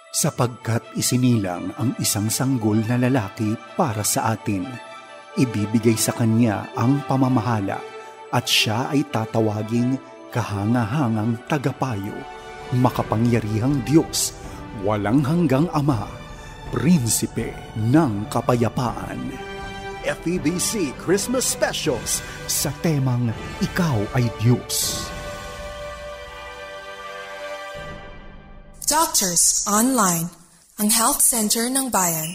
Sapagkat isinilang ang isang sanggol na lalaki para sa atin, ibibigay sa kanya ang pamamahala at siya ay tatawaging kahangahangang tagapayo, makapangyarihang Diyos, walang hanggang Ama, Prinsipe ng Kapayapaan. FEBC Christmas Specials sa temang Ikaw ay Diyos. Doctors Online, ang health center ng bayan.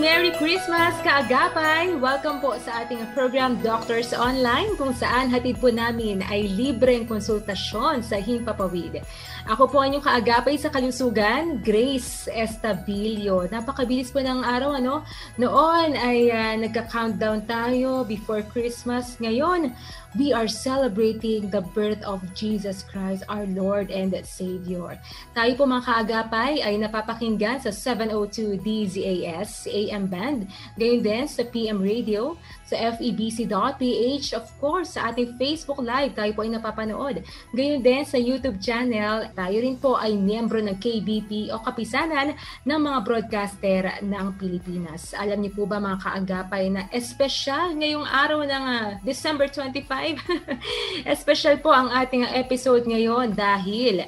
Merry Christmas, kaagapay! Welcome po sa ating program Doctors Online, kung saan hatid po namin ay libreng konsultasyon sa himpapawid. Ako po ang inyong kaagapay sa kalusugan, Grace Estabilio. Napakabilis po ng araw, ano? Noon ay nagka-countdown tayo before Christmas. Ngayon, we are celebrating the birth of Jesus Christ, our Lord and Savior. Tayo po mga kaagapay ay napapakinggan sa 702 DZAS AM band, gayon din sa PM Radio, sa FEBC.ph, of course, sa ating Facebook Live, tayo po ay napapanood. Gayon din sa YouTube channel, tayo rin po ay miyembro ng KBP o Kapisanan ng mga broadcaster ng Pilipinas. Alam niyo po ba mga kaagapay na espesyal ngayong araw ng December 25? Espesyal po ang ating episode ngayon dahil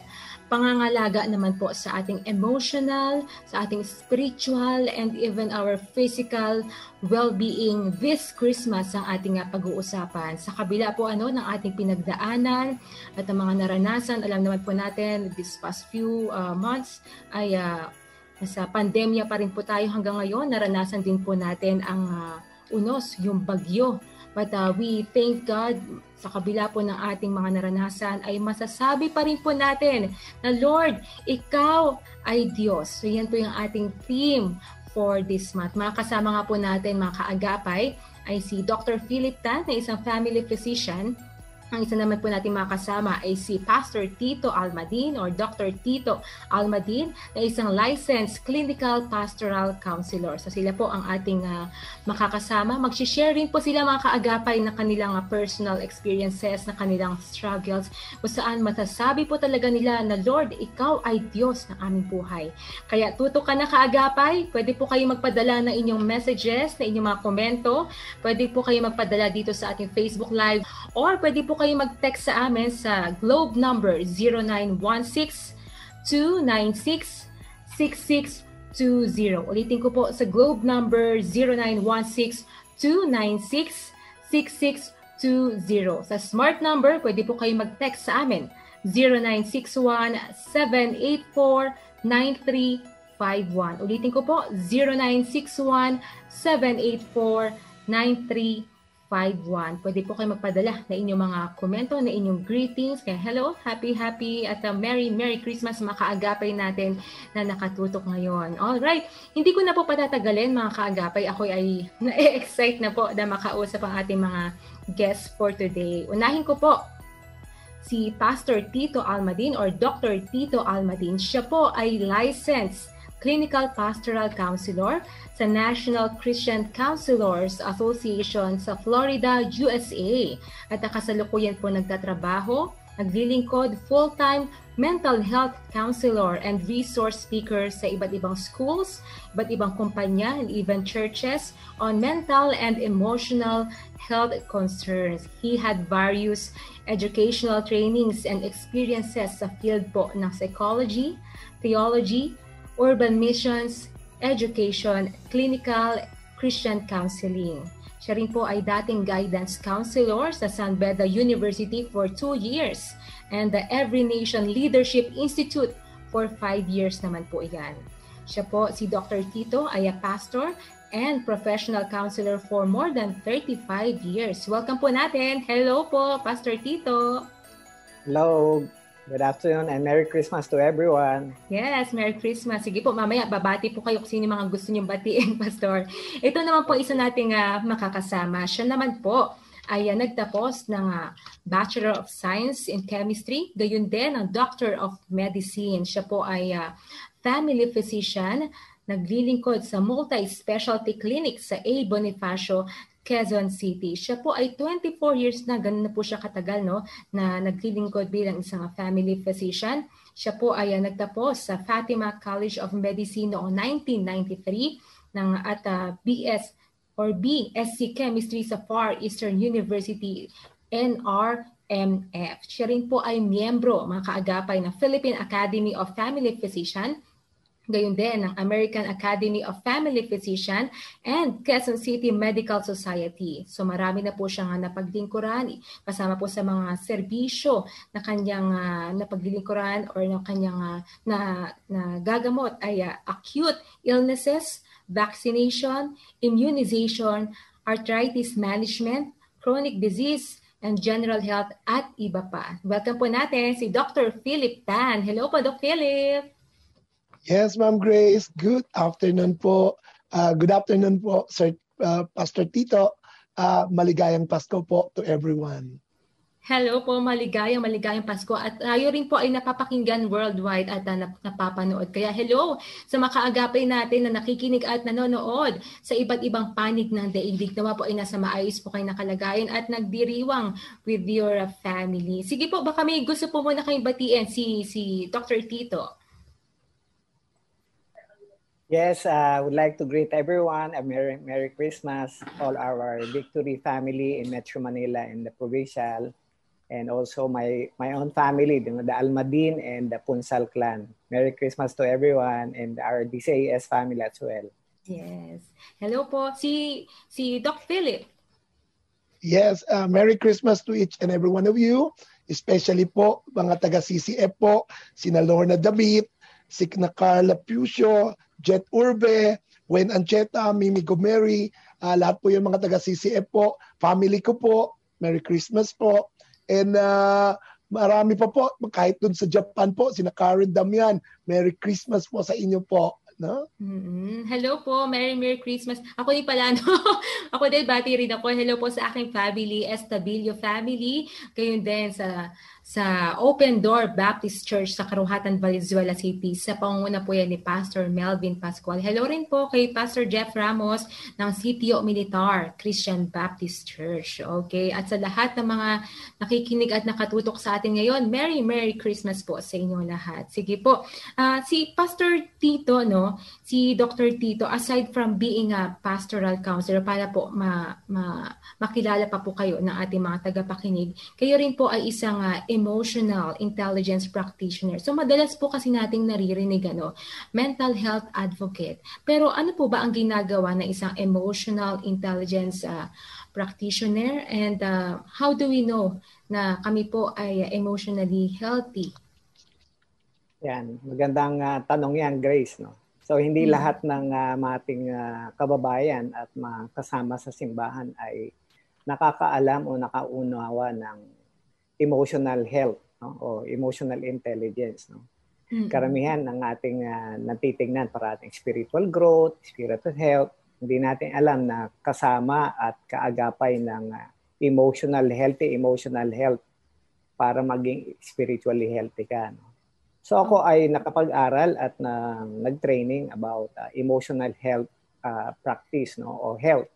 pangangalaga naman po sa ating emotional, sa ating spiritual, and even our physical well-being this Christmas ang ating pag-uusapan. Sa kabila po ng ating pinagdaanan at ang mga naranasan, alam naman po natin this past few months ay nasa pandemya pa rin po tayo hanggang ngayon. Naranasan din po natin ang unos, yung bagyo. But we thank God, sa kabila po ng ating mga naranasan, ay masasabi pa rin po natin na Lord, Ikaw ay Diyos. So yan po yung ating theme for this month. Mga kasama nga po natin, mga kaagapay, ay si Dr. Philip Tan, na isang family physician. Ang isa naman po natin makasama ay si Pastor Tito Almadin or Dr. Tito Almadin, na isang licensed clinical pastoral counselor. So sila po ang ating makakasama. Mag-share rin po sila mga kaagapay na kanilang personal experiences, na kanilang struggles, kung saan masasabi po talaga nila na Lord, Ikaw ay Diyos ng aming buhay. Kaya tutok ka na kaagapay, pwede po kayo magpadala ng inyong messages, na inyong mga komento, pwede po kayo magpadala dito sa ating Facebook Live, or pwede po kayo mag-text sa amin sa Globe number 0916-296-6620. Ulitin ko po sa Globe number 0916-296-6620. Sa Smart number, pwede po kayo mag-text sa amin 0961-784-9351. Ulitin ko po 0961-784-9351. Pwede po kayo magpadala na inyong mga komento, na inyong greetings. Kaya hello, happy at Merry Christmas mga kaagapay natin na nakatutok ngayon. Alright, hindi ko na po patatagalin mga kaagapay. Ako ay na-excite na po na makausap ang ating mga guests for today. Unahin ko po si Pastor Tito Almadin or Dr. Tito Almadin. Siya po ay licensed clinical pastoral counselor sa National Christian Counselors Association sa Florida, USA. At kasalukuyan po nagtatrabaho, naglilingkod, full-time mental health counselor and resource speaker sa iba't ibang schools, iba't ibang kumpanya, and even churches on mental and emotional health concerns. He had various educational trainings and experiences sa field po ng psychology, theology, urban missions, education, clinical, Christian counseling. Siya rin po ay dating guidance counselor sa San Beda University for 2 years and the Every Nation Leadership Institute for 5 years naman po iyan. Siya po, si Dr. Tito, ay a pastor and professional counselor for more than 35 years. Welcome po natin. Hello po, Pastor Tito. Hello. Good afternoon and Merry Christmas to everyone. Yes, Merry Christmas. Sige po, mamaya babati po kayo kung sino mga gusto niyong batiin, Pastor. Ito naman po isa nating makakasama. Siya naman po ay nagtapos ng Bachelor of Science in Chemistry, gayon din ang Doctor of Medicine. Siya po ay family physician naglilingkod sa multi-specialty clinic sa A. Bonifacio, Quezon City. Siya po ay 24 years na, ganun na po siya katagal, no, na naglilingkod bilang isang family physician. Siya po ay nagtapos sa Fatima College of Medicine noong 1993 at BSc Chemistry sa Far Eastern University, NRMF. Siya rin po ay miyembro, mga kaagapay, ng Philippine Academy of Family Physician, gayon din ng American Academy of Family Physician and Quezon City Medical Society. So marami na po siyang napaglingkuran, kasama po sa mga serbisyo na kanyang napaglingkuran or na kanyang gagamot ay acute illnesses, vaccination, immunization, arthritis management, chronic disease, and general health at iba pa. Welcome po natin si Dr. Philip Tan. Hello po, Dr. Philip. Yes, Ma'am Grace. Good afternoon po. Good afternoon po, Sir Pastor Tito. Maligayang Pasko po to everyone. Hello po, maligayang Pasko. At tayo rin po ay napapakinggan worldwide at napapanood. Kaya hello sa makaagapay natin na nakikinig at nanonood sa iba't ibang panig ng daigdig. Nawa po ay nasa maayos po kayo nakalagayan at nagdiriwang with your family. Sige po, baka may gusto po muna kayong batiin si Dr. Tito. Yes, I would like to greet everyone a Merry Christmas, all our Victory family in Metro Manila and the Provincial, and also my own family, the Almadin and the Punsal clan. Merry Christmas to everyone and our DCAS family as well. Yes. Hello po, si Doc Philip. Yes, Merry Christmas to each and every one of you, especially po mga taga-CCF po, sina Lorna David, si Carla Pucio, Jet Urbe, Wen Ancheta, Mimi Gomeri, lahat po yung mga taga-CCF po, family ko po, Merry Christmas po. And marami pa po, kahit dun sa Japan po, sina Karen Damian, Merry Christmas po sa inyo po. No? Mm-hmm. Hello po, Merry Christmas. Ako din pala, no? Ako din, bati rin ako. Hello po sa aking family, Estabilio family. Gayon din sa Open Door Baptist Church sa Karuhatan, Valenzuela City. Sa pangunguna po yan ni Pastor Melvin Pascual. Hello rin po kay Pastor Jeff Ramos ng Sitio Militar Christian Baptist Church. Okay? At sa lahat ng mga nakikinig at nakatutok sa atin ngayon, Merry Christmas po sa inyong lahat. Sige po. Si Pastor Tito, no? Si Dr. Tito, aside from being a pastoral counselor, para po makilala pa po kayo ng ating mga tagapakinig, kayo rin po ay isang emotional intelligence practitioner. So madalas po kasi nating naririnig mental health advocate. Pero ano po ba ang ginagawa ng isang emotional intelligence practitioner, and how do we know na kami po ay emotionally healthy? Yan, magandang tanong yan, Grace, no? So hindi lahat ng ating kababayan at mga kasama sa simbahan ay nakakaalam o nakaunawa ng emotional health, no? O emotional intelligence, no? Mm-hmm. Karamihan ng ating natitingnan para ating spiritual growth, spiritual health, hindi natin alam na kasama at kaagapay ng emotional health para maging spiritually healthy ka, no? So ako ay nakapag-aral at nag-training about emotional health practice, no, o health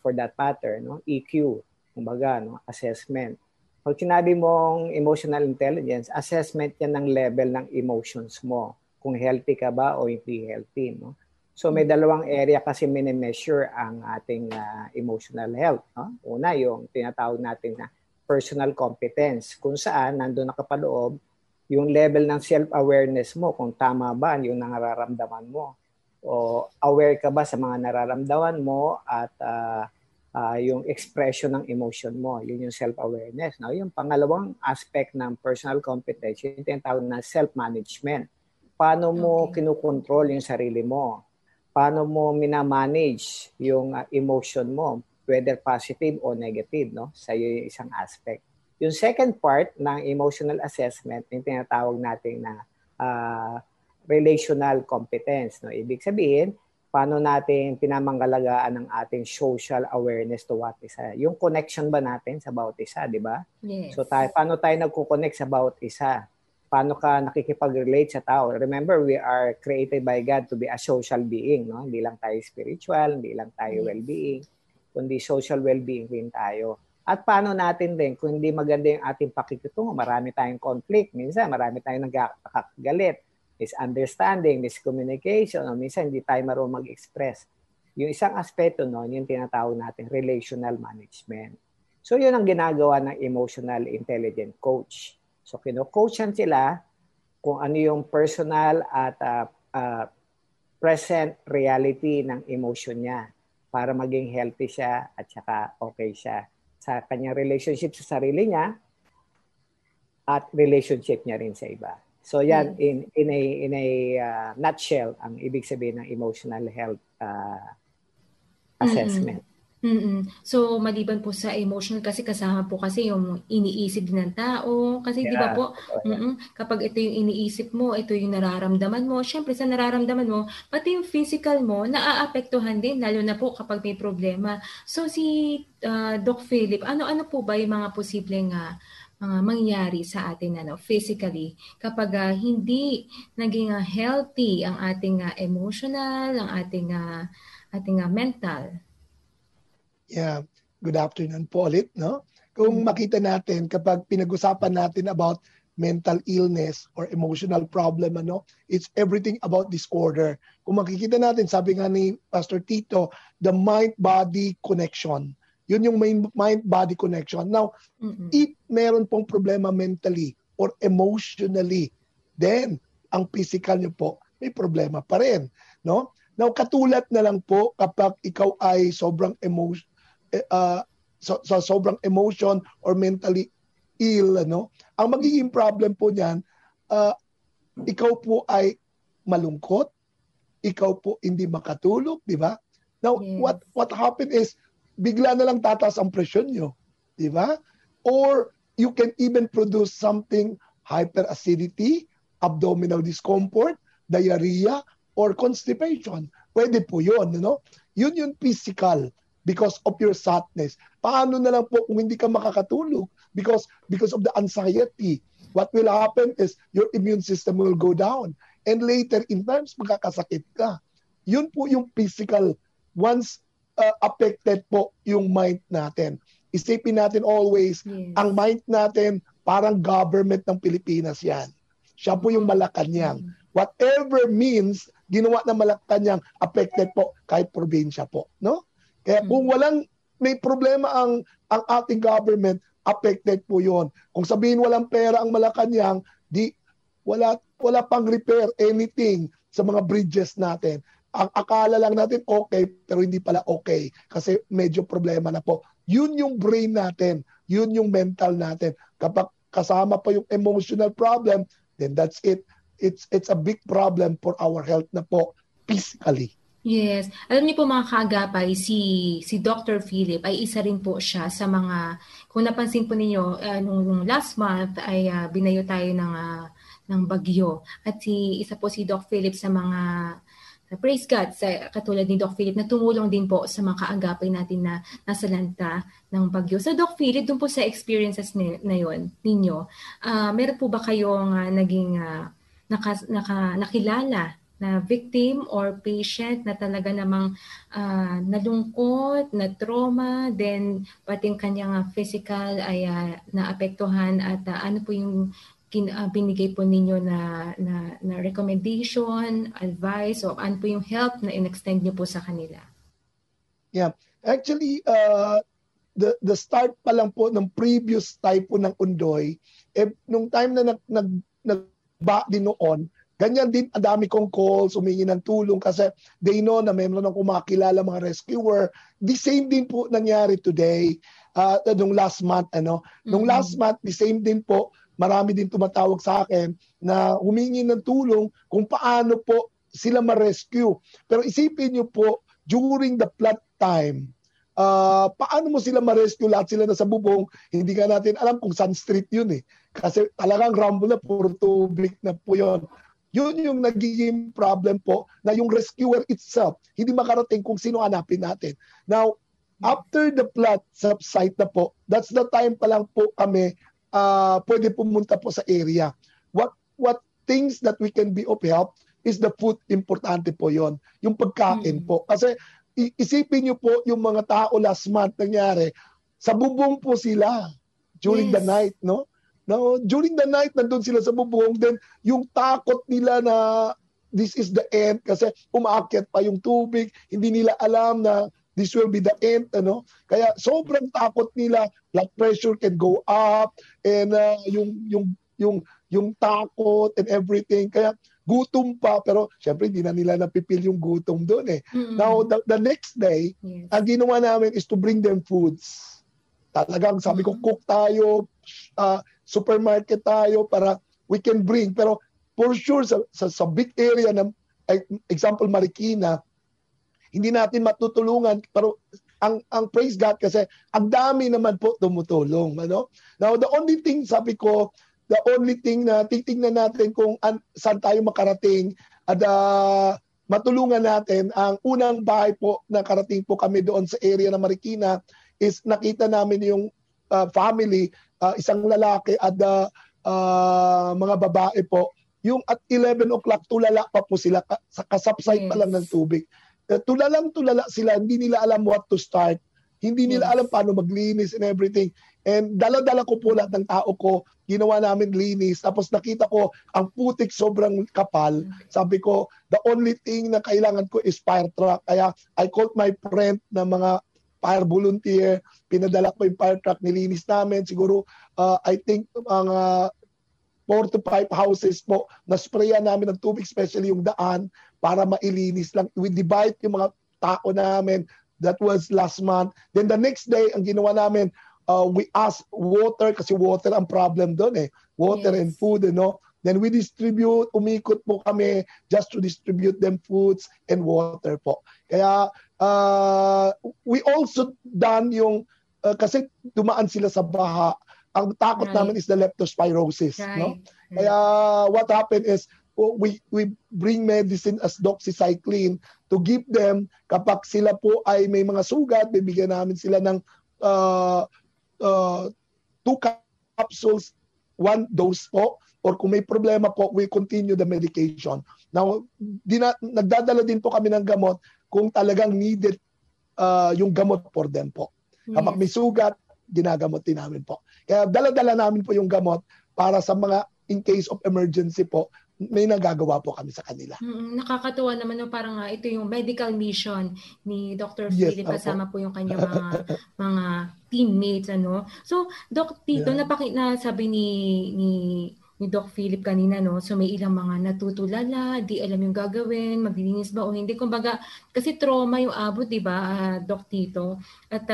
for that matter, no, EQ, kumbaga, no, assessment. Pag sinabi mong emotional intelligence, assessment yan ng level ng emotions mo, kung healthy ka ba o hindi healthy, no. So may dalawang area kasi mini-measure ang ating emotional health, no. Una, yung tinatawag natin na personal competence, kung saan nandun nakapaloob yung level ng self-awareness mo, kung tama ba yung nararamdaman mo. O aware ka ba sa mga nararamdaman mo at yung expression ng emotion mo. Yun yung self-awareness. Now, yung pangalawang aspect ng personal competence, yung tinatawag na self-management. Paano mo kinukontrol yung sarili mo? Paano mo minamanage yung emotion mo, whether positive o negative, no? Sa iyo yung isang aspect. Yung second part ng emotional assessment, yung tinatawag natin na relational competence. No? Ibig sabihin, paano natin pinamangalagaan ang ating social awareness to what isa. Yung connection ba natin sa bawat isa, di ba? Yes. So paano tayo nagko-connect sa bawat isa? paano ka nakikipag-relate sa tao. Remember, we are created by God to be a social being, no? Hindi lang tayo spiritual, hindi lang tayo well-being, kundi social well-being din tayo. At paano natin din, kung hindi maganda yung ating pakikitungo, marami tayong conflict, minsan marami tayong nagkakagalit, misunderstanding, miscommunication, o minsan hindi tayo marunong mag-express. Yung isang aspeto noon, yung tinatawag natin relational management. So yun ang ginagawa ng emotional intelligent coach. So kino-coachan sila kung ano yung personal at present reality ng emotion niya para maging healthy siya at saka okay siya sa kanyang relationship sa sarili niya at relationship niya rin sa iba. So yan in a nutshell ang ibig sabihin ng emotional health assessment. So maliban po sa emotional kasi kasama po kasi yung iniisip din ng tao kasi di ba po kapag ito yung iniisip mo, ito yung nararamdaman mo, syempre sa nararamdaman mo pati yung physical mo naaapektuhan din lalo na po kapag may problema. So si Doc Philip, ano po ba yung mga posibleng mangyari sa atin physically kapag hindi naging healthy ang ating emotional, ang ating mental? Yeah, good afternoon po ulit, no? Kung makita natin kapag pinag-usapan natin about mental illness or emotional problem, it's everything about disorder. Kung makikita natin, sabi nga ni Pastor Tito, the mind-body connection. Yun yung mind-body connection. Now, if meron pong problema mentally or emotionally, then ang physical nyo po may problema pa rin, no? Now, katulad na lang po kapag ikaw ay sobrang sobrang emotion or mentally ill, ang magiging problem po niyan, ikaw po ay malungkot, ikaw po hindi makatulog, di ba? Now, what happened is, bigla na lang tataas ang presyon nyo, di ba? Or you can even produce something hyperacidity, abdominal discomfort, diarrhea, or constipation. Pwede po yun, Yun yung physical because of your sadness. Paano na lang po kung hindi ka makakatulog because of the anxiety? What will happen is your immune system will go down. And later, in times, magkakasakit ka. Yun po yung physical. Once affected po yung mind natin. Isipin natin always, ang mind natin, parang government ng Pilipinas yan. Siya po yung Malacanang. Whatever means, ginawa ng Malacanang, affected po kahit probinsya po. No? Kaya kung may problema ang ating government, affected po yon. Kung sabihin walang pera ang Malacanang, wala pang repair anything sa mga bridges natin. Ang akala lang natin okay, pero hindi pala okay kasi medyo problema na po. Yun yung brain natin, yun yung mental natin. Kapag kasama pa yung emotional problem, then that's it. It's a big problem for our health na po physically. Yes. Alam niyo po mga kaagapay, si Dr. Philip ay isa rin po siya sa mga, kung napansin po ninyo, nung last month ay binayo tayo ng bagyo. At isa po si Doc Philip sa mga, praise God, katulad ni Doc Philip, na tumulong din po sa mga kaagapay natin na nasa lanta ng bagyo. So Doc Philip, dun po sa experiences na yun, ninyo, meron po ba kayong naging nakilala na victim or patient na talaga namang nalungkot, na trauma, then pati yung kanyang physical ay naapektuhan at ano po yung binigay po ninyo na recommendation, advice, o ano po yung help na in-extend nyo po sa kanila? Yeah. Actually, the start pa lang po ng previous type po ng Undoy, nung time na nagba din noon, ganyan din, ang dami kong calls, humingi ng tulong kasi they know na mayroon ng kumakilala mga rescuer. The same din po nangyari today, nung last month. Nung last month, the same din po, marami din tumatawag sa akin na humingi ng tulong kung paano po sila ma-rescue. Pero isipin nyo po, during the flood time, paano mo sila ma-rescue? Lahat sila nasa bubong, hindi ka natin alam kung saan street yun eh. Kasi talagang rumble na, puro tubig na po yun. Yun yung nagiging problem po na yung rescuer itself, hindi makarating kung sino hanapin natin. Now, after the flood subside na po, that's the time pa lang po kami pwede pumunta po sa area. what things that we can be of help is the food. Importante po yon, yung pagkain po. Kasi isipin niyo po yung mga tao last month nangyari, sa bubong po sila during the night, no? Now, during the night, nandun sila sa bubong, then yung takot nila na this is the end kasi umaakyat pa yung tubig, hindi nila alam na this will be the end, ano? Kaya sobrang takot nila, blood pressure can go up, and yung takot and everything. Kaya gutom pa, pero syempre hindi na nila napipil yung gutom doon eh. Now, the next day, ang ginawa namin is to bring them foods. Talagang sabi ko, cook tayo, supermarket tayo para we can bring. Pero for sure, sa big area, example Marikina, hindi natin matutulungan. Pero ang praise God kasi ang dami naman po tumutulong. Ano? Now, the only thing, sabi ko, the only thing na titingnan natin kung saan tayo makarating at matulungan natin, ang unang bahay po na karating po kami doon sa area ng Marikina is nakita namin yung family, isang lalaki at mga babae po. Yung at 11 o'clock, tulala pa po sila, sa kasapside pa lang ng tubig. Tulala sila, hindi nila alam what to start. Hindi nila alam paano maglinis and everything. And dala-dala ko po lahat ng tao ko, ginawa namin linis. Tapos nakita ko, ang putik sobrang kapal. Sabi ko, the only thing na kailangan ko is fire truck. Kaya I called my friend na mga fire volunteer. Pinadala ko yung fire truck, nilinis namin. Siguro, I think, mga 4 to 5 houses po, na-sprayan namin ng tubig, especially yung daan, para mailinis lang. We divide yung mga tao namin. That was last month. Then the next day, ang ginawa namin, we asked water, kasi water ang problem doon eh. Water and food, you know. Then we distribute, umikot po kami just to distribute them foods and water po. Kaya we also done yung, kasi dumaan sila sa baha, ang takot namin is the leptospirosis. No? Kaya what happened is, we bring medicine as doxycycline to give them kapag sila po ay may mga sugat, bibigyan namin sila ng 2 capsules, 1 dose po, or kung may problema po, we continue the medication. Now, nagdadala din po kami ng gamot kung talagang needed yung gamot for them po. Kapag may sugat, ginagamot din namin po. Kaya dala-dala namin po yung gamot para sa mga in case of emergency po, may nagagawa po kami sa kanila. Nakakatuwa naman, no, parang ito yung medical mission ni Dr. Philip, kasama po yung kanyang mga teammates, ano. So, Doc Tito, sabi ni Doc Philip kanina, no, so may ilang mga natutulala, di alam yung gagawin, maglilinis ba o hindi. Kumbaga, kasi trauma yung abot, di ba, Doc Tito? At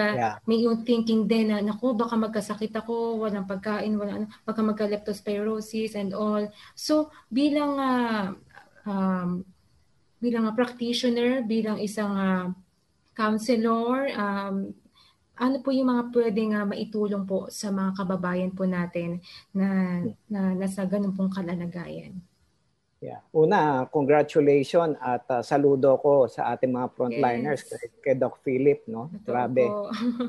may yung thinking din na, naku, baka magkasakit ako, walang pagkain, baka magka-leptospirosis and all. So, bilang practitioner, bilang isang counselor, ano po yung mga pwedeng maitulong po sa mga kababayan po natin na nasa ganun pong kalalagayan? Yeah. Una, congratulations at saludo ko sa ating mga frontliners, kay Doc Philip, no? Grabe.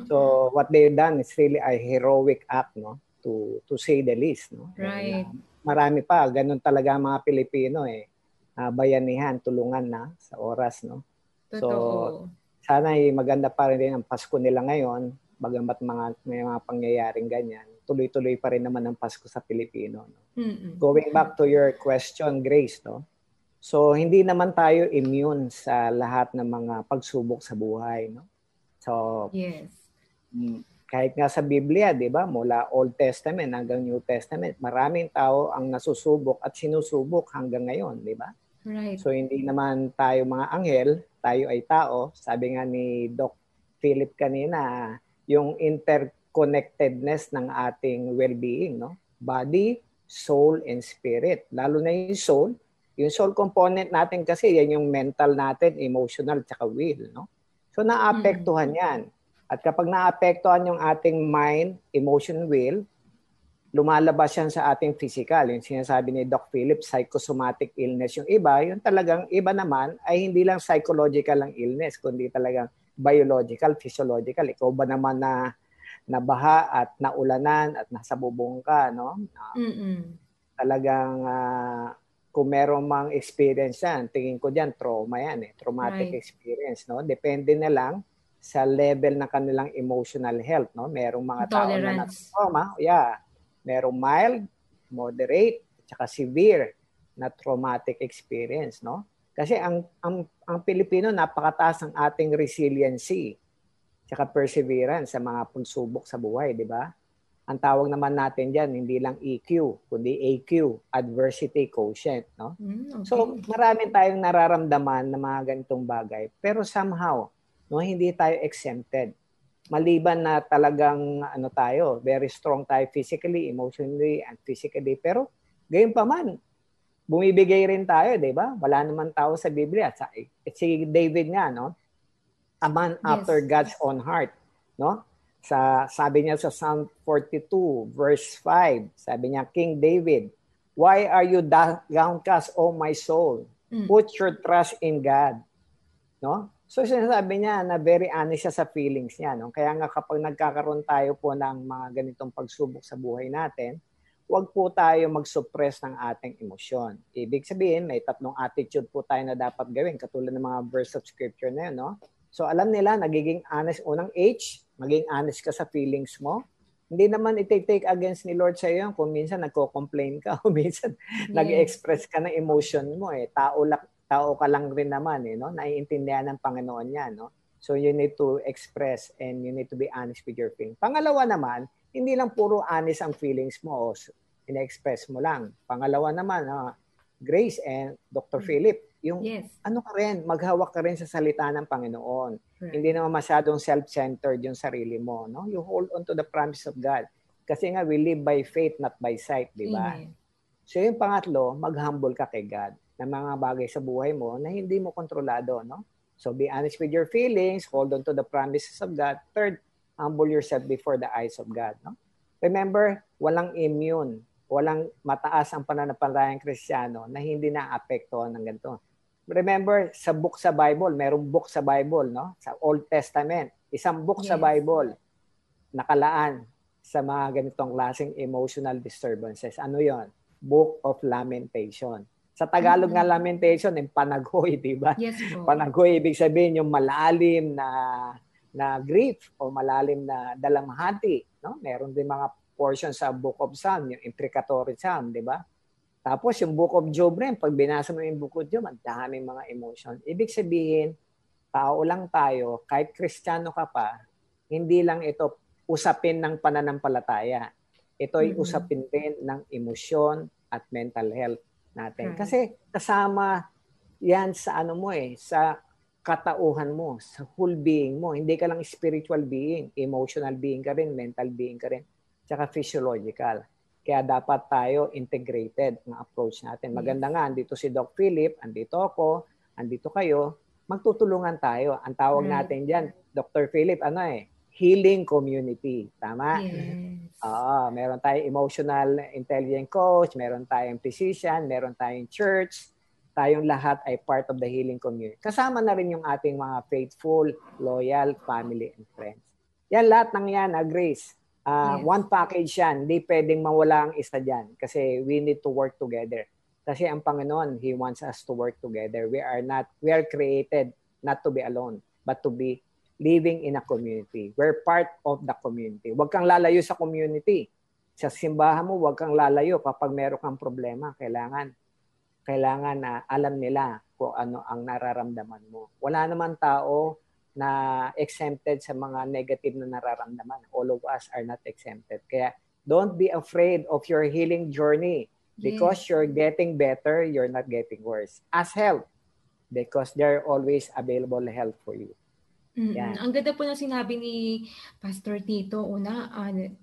So what they've done is really a heroic act, no? To say the least, no? Right. Marami pa, ganun talaga mga Pilipino eh. Bayanihan, tulungan na sa oras, no? Totoo. So sana maganda pa rin ang Pasko nila ngayon, bagamat may mga pangyayaring ganyan. Tuloy-tuloy pa rin naman ang Pasko sa Pilipino. No? Going back to your question, Grace, no? So hindi naman tayo immune sa lahat ng mga pagsubok sa buhay, no? So kahit nga sa Biblia, 'di ba, mula Old Testament hanggang New Testament, maraming tao ang nasusubok at sinusubok hanggang ngayon, 'di ba? Right. So hindi naman tayo mga anghel, tayo ay tao. Sabi nga ni Doc Philip kanina, yung interconnectedness ng ating well-being, no? Body, soul, and spirit. Lalo na yung soul component natin kasi yan yung mental natin, emotional, tsaka will, no? So naapektuhan yan. At kapag naapektuhan yung ating mind, emotion, will, lumalabas yan sa ating physical. Yung sinasabi ni Doc Philip, psychosomatic illness. Yung iba, yung talagang iba naman ay hindi lang psychological ang illness, kundi talagang biological, physiological. Ikaw ba naman na nabaha at naulanan at nasa bubong ka, no? talagang kung meron mang experience yan, tingin ko dyan, trauma yan traumatic experience, no? Depende na lang sa level ng kanilang emotional health, no? Merong mga tao na trauma, merong mild, moderate, at severe na traumatic experience, no? Kasi ang Pilipino, napakataas ng ating resiliency tsaka perseverance sa mga pagsubok sa buhay, di ba? Ang tawag naman natin diyan hindi lang EQ, kundi AQ, adversity quotient, no? Okay. So, marami tayong nararamdaman na mga ganitong bagay, pero somehow, no, hindi tayo exempted. Maliban na talagang tayo, very strong tayo physically, emotionally, and physically, pero gayon pa man, bumibigay rin tayo, 'di ba? Wala naman tao sa Biblia. Si David nga, no? A man after God's own heart, no? Sabi niya sa Psalm 42 verse 5, sabi niya, King David, why are you downcast, O my soul? Put your trust in God. No? So sinasabi niya na very honest siya sa feelings niya. No? Kaya nga kapag nagkakaroon tayo po ng mga ganitong pagsubok sa buhay natin, huwag po tayo mag-suppress ng ating emosyon. Ibig sabihin, may 3 attitude po tayo na dapat gawin, katulad ng mga verse of scripture na yun. No? So alam nila, nagiging honest, unang H, maging honest ka sa feelings mo. Hindi naman iti-take against ni Lord sa iyo kung minsan nagko-complain ka o minsan nag-express ka ng emotion mo. Tao ka lang rin naman. No? Naiintindihan ng Panginoon yan. No? So you need to express and you need to be honest with your feelings. Pangalawa naman, hindi lang puro honest ang feelings mo o ina-express mo lang. Pangalawa naman, Grace and Dr. Philip, yung ka rin, maghawak ka rin sa salita ng Panginoon. Hindi naman masyadong self-centered yung sarili mo. No? You hold on to the promise of God. Kasi nga, we live by faith, not by sight, di ba? So yung pangatlo, mag-humble ka kay God ng mga bagay sa buhay mo na hindi mo kontrolado. No? So be honest with your feelings, hold on to the promises of God. Third, humble yourself before the eyes of God. No? Remember, walang immune. Walang mataas ang pananampalatayang Kristiyano na hindi na-apektuhan ng ganito. Remember, sa book sa Bible, merong book sa Bible, no? Sa Old Testament, isang book sa Bible nakalaan sa mga ganitong klaseng emotional disturbances. Ano yon? Book of Lamentation. Sa Tagalog nga Lamentation, yung panaghoy, di ba? Yes, po. Panaghoy, ibig sabihin yung malalim na grief o malalim na dalamhati. No? Meron din mga portion sa Book of Psalm, yung imprecatory Psalm, di ba? Tapos yung Book of Job rin, pag binasa mo yung Book of Job, ang daming mga emotion. Ibig sabihin, tao lang tayo, kahit Kristiyano ka pa, hindi lang ito usapin ng pananampalataya. Ito ay usapin din ng emosyon at mental health natin. Kasi kasama yan sa sa katauhan mo, sa whole being mo. Hindi ka lang spiritual being, emotional being ka rin, mental being ka rin, tsaka physiological. Kaya dapat tayo integrated ang approach natin. Maganda nga, andito si Doc Philip, andito ako, andito kayo, magtutulungan tayo. Ang tawag natin dyan, Dr. Philip, healing community. Tama? Yes. Meron tayong emotional intelligence coach, meron tayong physician, meron tayong church. Tayong lahat ay part of the healing community. Kasama na rin yung ating mga faithful, loyal, family, and friends. Yan, lahat ng yan, Grace. One package yan. Hindi pwedeng mawala ang isa dyan. Kasi we need to work together. Kasi ang Panginoon, He wants us to work together. We are created not to be alone, but to be living in a community. We're part of the community. Huwag kang lalayo sa community. Sa simbahan mo, huwag kang lalayo kapag meron kang problema. Kailangan na alam nila kung ano ang nararamdaman mo. Wala naman tao na exempted sa mga negative na nararamdaman. All of us are not exempted. Kaya don't be afraid of your healing journey because you're getting better, you're not getting worse. Ask help because there are always available help for you. Ang ganda po ng sinabi ni Pastor Tito. Una,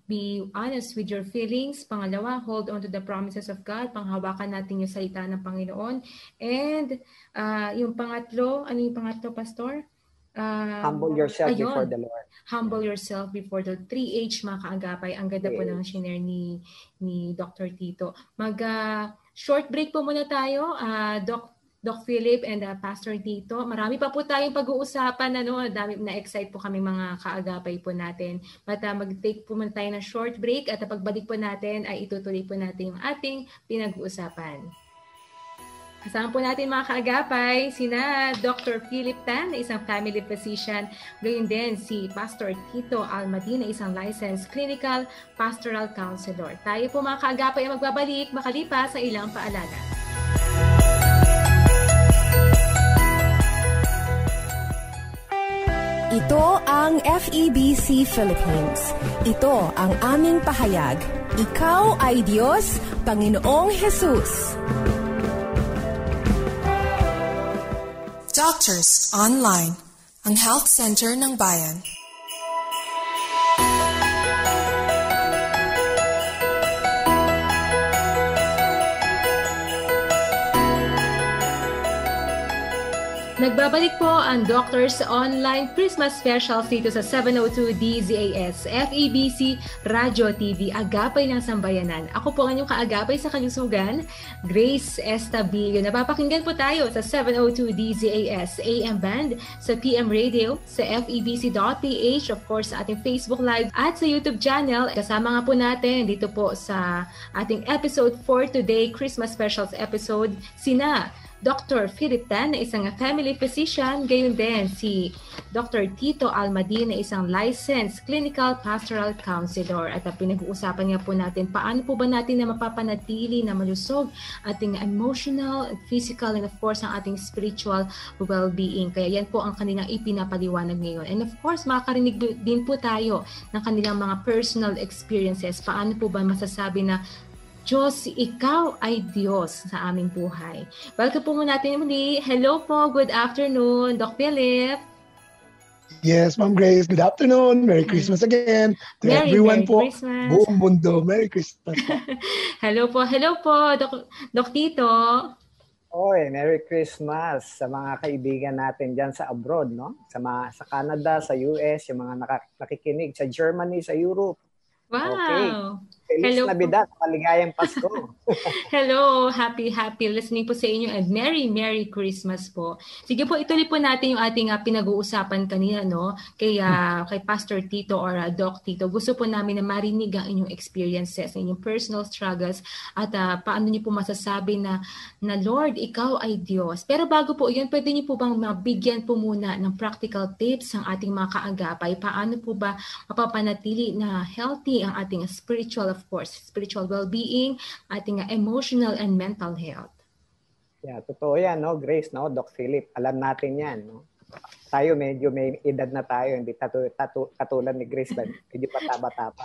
be honest with your feelings. Pangalawa, hold on to the promises of God. Panghawakan natin yung salita ng Panginoon. And yung pangatlo, ano yung pangatlo, Pastor? Humble yourself before the Lord. Humble yourself before the 3H, mga kaagapay. Ang ganda po ng share ni Dr. Tito. Short break po muna tayo. Doc Philip and Pastor Tito. Marami pa po tayong pag-uusapan. Dami na-excite po kami mga kaagapay po natin. But mag-take po muna tayo ng short break at pagbalik po natin ay itutuloy po natin yung ating pinag-uusapan. Kasama po natin mga kaagapay, sina Dr. Philip Tan, na isang family physician. Gayon din si Pastor Tito Almadin, na isang licensed clinical pastoral counselor. Tayo po mga kaagapay ay magbabalik makalipas sa ilang paalala. Ito ang FEBC Philippines. Ito ang aming pahayag. Ikaw ay Diyos, Panginoong Jesus. Doctors Online, ang health center ng bayan. Nagbabalik po ang Doctors Online Christmas Specials dito sa 702 DZAS, FEBC Radio TV, Agapay ng Sambayanan. Ako po ang inyong kaagapay sa kalusugan, Grace Estabillo. Napapakinggan po tayo sa 702 DZAS AM Band, sa PM Radio, sa FEBC.ph, of course sa ating Facebook Live at sa YouTube channel. Kasama nga po natin dito po sa ating episode for today, Christmas Specials episode, sina Dr. Philip Tan, na isang family physician, gayon din si Dr. Tito Almadin, na isang licensed clinical pastoral counselor. At pinag-uusapan nga po natin, paano po ba natin na mapapanatili na malusog ating emotional, physical, and of course ang ating spiritual well-being. Kaya yan po ang kanilang ipinapaliwanag ngayon. And of course, makakarinig din po tayo ng kanilang mga personal experiences. Paano po ba masasabi na Diyos, ikaw ay Diyos sa aming buhay. Welcome po muna natin muli. Hello po, good afternoon, Doc Philip. Yes, Ma'am Grace. Good afternoon. Merry Christmas again to everyone po. Christmas. Buong mundo. Merry Christmas. Hello po, Doc Tito. Oy, Merry Christmas sa mga kaibigan natin dyan sa abroad, no? Sa Canada, sa US, yung mga nakikinig sa Germany, sa Europe. Wow. Okay. Feliz Navidad, maligayang Pasko. Hello, happy listening po sa inyo and Merry Christmas po. Sige po, ituloy po natin yung ating pinag-uusapan kanina, no? Kay Pastor Tito or Doc Tito. Gusto po namin na marinig ang inyong experiences, inyong personal struggles at paano niyo po masasabi na Lord, ikaw ay Diyos. Pero bago po yun, pwede niyo po bang mabigyan po muna ng practical tips ang ating mga kaagapay? Paano po ba mapapanatili na healthy ang ating spiritual well-being, ating emotional and mental health? Yeah, totoo yan, no, Grace, no, Doc Philip. Alam natin yan, no. Tayo medyo may edad na tayo, hindi katulad ni Grace, medyo pataba-taba.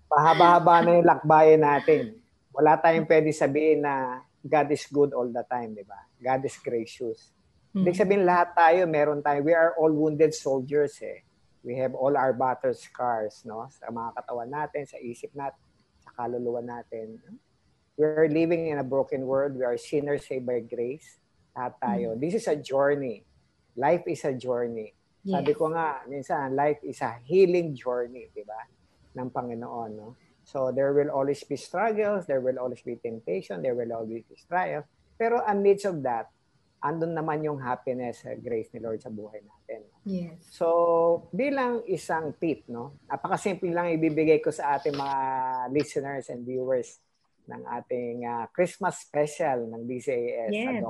Pahaba-haba na yung lakbayan natin. Wala tayong pwede sabihin na God is good all the time, di ba? God is gracious. Ibig sabihin lahat tayo, we are all wounded soldiers, eh. We have all our battle scars, no? Sa mga katawan natin, sa isip natin, sa kaluluwa natin. We are living in a broken world. We are sinners saved by grace. Lahat tayo. This is a journey. Life is a journey. Yes. Sabi ko nga, minsan, life is a healing journey, di ba? Ng Panginoon, no? So, there will always be struggles. There will always be temptation. There will always be trials. Pero amidst of that, andun naman yung happiness, grace ni Lord sa buhay natin. Yes. So, bilang isang tip, no? Napakasimple lang ibibigay ko sa ating mga listeners and viewers ng ating Christmas special ng DZAS. Yes.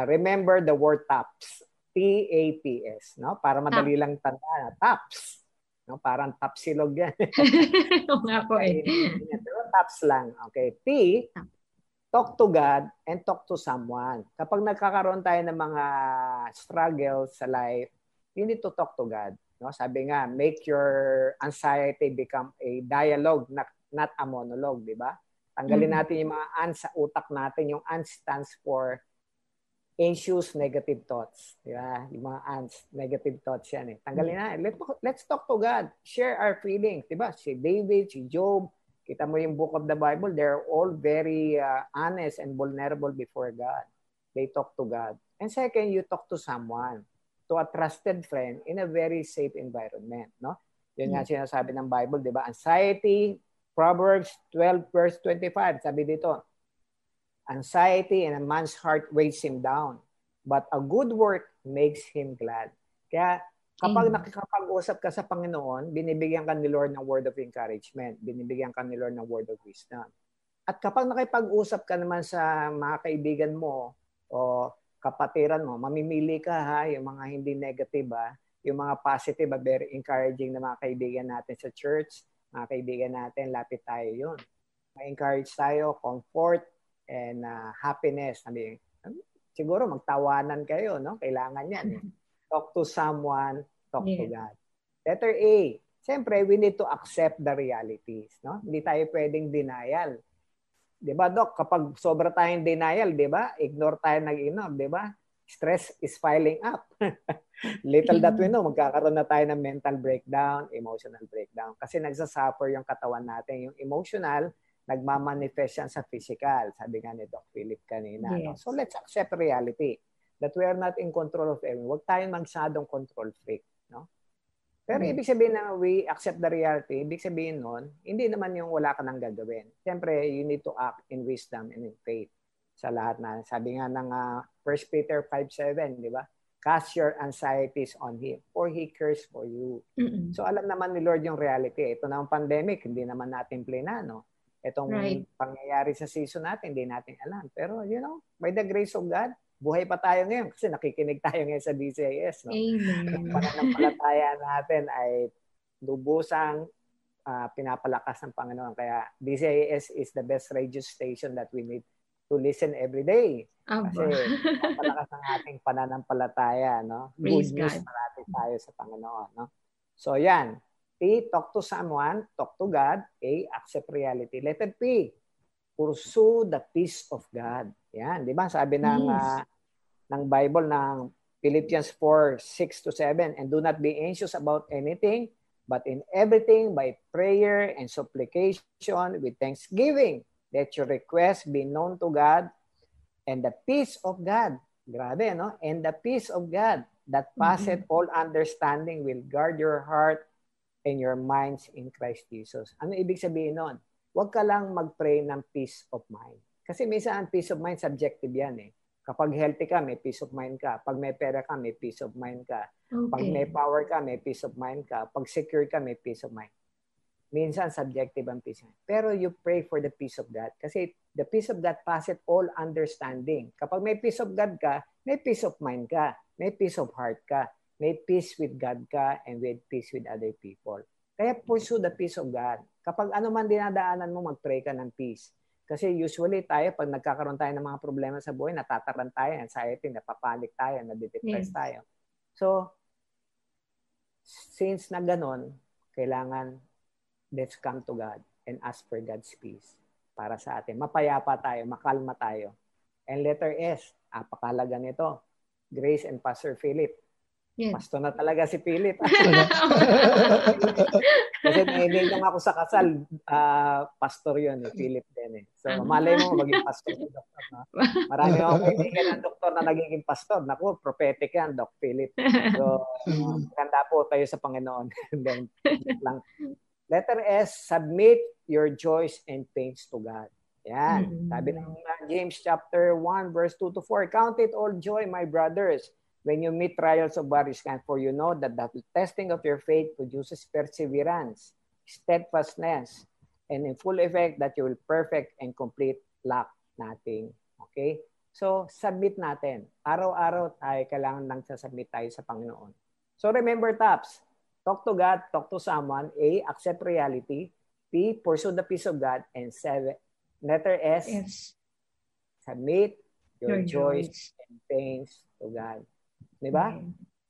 Remember the word TAPS. T-A-P-S, no? Para madali lang tanda. TAPS. No? Parang tapsilog yan. Oo nga po eh. Pero TAPS lang. Okay. T, talk to God and talk to someone. Kapag nagkakaroon tayo ng mga struggles sa life, you need to talk to God. No? Sabi nga, make your anxiety become a dialogue, not a monologue, di ba? Tanggalin natin yung mga ans sa utak natin. Yung ans stands for anxious negative thoughts. Di ba? Yung mga ans, negative thoughts yan eh. Tanggalin na. Let's talk to God. Share our feelings. Di ba? Si David, si Job, kita mo yung book of the Bible, they're all very honest and vulnerable before God. They talk to God. And second, you talk to someone, to a trusted friend in a very safe environment. No? Yun nga sinasabi ng Bible, di ba? Anxiety, Proverbs 12 verse 25, sabi dito, Anxiety in a man's heart weighs him down, but a good work makes him glad. Kaya kapag nakikipag-usap ka sa Panginoon, binibigyan ka ni Lord ng word of encouragement, binibigyan ka ni Lord ng word of wisdom. At kapag nakipag-usap ka naman sa mga kaibigan mo o kapatiran mo, mamimili ka ha, yung mga hindi negative ha, yung mga positive, very encouraging na mga kaibigan natin sa church, mga kaibigan natin, lapit tayo yun. Ma-encourage tayo, comfort, and happiness. Siguro magtawanan kayo, no? Kailangan yan. Talk to someone, talk to God. Letter A, siyempre, we need to accept the realities. No? Hindi tayo pwedeng denial. Diba, Doc? Kapag sobra tayong denial, diba? Ignore tayo nag-ignore, diba? Stress is piling up. Little that we know, magkakaroon na tayo ng mental breakdown, emotional breakdown. Kasi nagsasuffer yung katawan natin. Yung emotional, nagmamanifest yan sa physical. Sabi nga ni Doc Philip kanina. Yes. No? So let's accept reality that we are not in control of everything. Huwag tayong magsadong control freak. No? Pero ibig sabihin na we accept the reality, ibig sabihin nun, hindi naman yung wala ka nang gagawin. Siyempre, you need to act in wisdom and in faith sa lahat na. Sabi nga ng 1 Peter 5:7, di ba? Cast your anxieties on Him, for He cares for you. So alam naman ni Lord yung reality. Ito na ang pandemic, hindi naman natin plinano. Itong pangyayari sa season natin, hindi natin alam. Pero, by the grace of God, buhay pa tayo ngayon kasi nakikinig tayo ngayon sa DCIS. No? Amen. Pananampalataya natin ay lubusang pinapalakas ng Panginoon. Kaya DCIS is the best radio station that we need to listen every day. Kasi pinapalakas ng ating pananampalataya. No? Good news parati tayo sa Panginoon. No? So yan. P, talk to someone. Talk to God. A, accept reality. Letter P, pursue the peace of God. Yan, di ba? Sabi ng Bible ng Philippians 4:6-7, and do not be anxious about anything, but in everything by prayer and supplication with thanksgiving, let your requests be known to God, and the peace of God, grabe, no? And the peace of God that passeth all understanding will guard your heart and your minds in Christ Jesus. Ano ibig sabihin nun? Huwag ka lang mag-pray ng peace of mind. Kasi minsan ang peace of mind, subjective yan eh. Kapag healthy ka, may peace of mind ka. Pag may pera ka, may peace of mind ka. Okay. Pag may power ka, may peace of mind ka. Pag secure ka, may peace of mind. Minsan, subjective ang peace of mind. Pero you pray for the peace of God. Kasi the peace of God passeth all understanding. Kapag may peace of God ka, may peace of mind ka. May peace of heart ka. May peace with God ka and with peace with other people. Kaya pursue the peace of God. Kapag ano man dinadaanan mo, mag-pray ka ng peace. Kasi usually tayo, pag nagkakaroon tayo ng mga problema sa buhay, natataran tayo, anxiety, napapanik tayo, nadidepress tayo. So, since na ganon, kailangan let's come to God and ask for God's peace para sa atin. Mapayapa tayo, makalma tayo. And letter S, apakalaga nito, Grace and Pastor Philip. Yes. Pastor na talaga si Philip. Kasi nainig lang ako sa kasal, pastor yun, Philip din eh. So, malay mo maging pastor si Doktor. No? Marami akong kaibigan ng doktor na nagiging pastor. Naku, prophetic yan, Doc Philip. So, maganda po tayo sa Panginoon. Then, lang. Letter S, submit your joys and pains to God. Yan. Sabi ng James chapter 1, verse 2-4, count it all joy, my brothers, when you meet trials of various kinds, for you know that the testing of your faith produces perseverance, steadfastness, and in full effect that you will perfect and complete, lack nothing. Okay? So, submit natin. Araw-araw tayo kailangan lang submit tayo sa Panginoon. So, remember, Taps, talk to God, talk to someone. A, accept reality. P, pursue the peace of God. And 7, letter S, submit your joys and pains to God. Diba?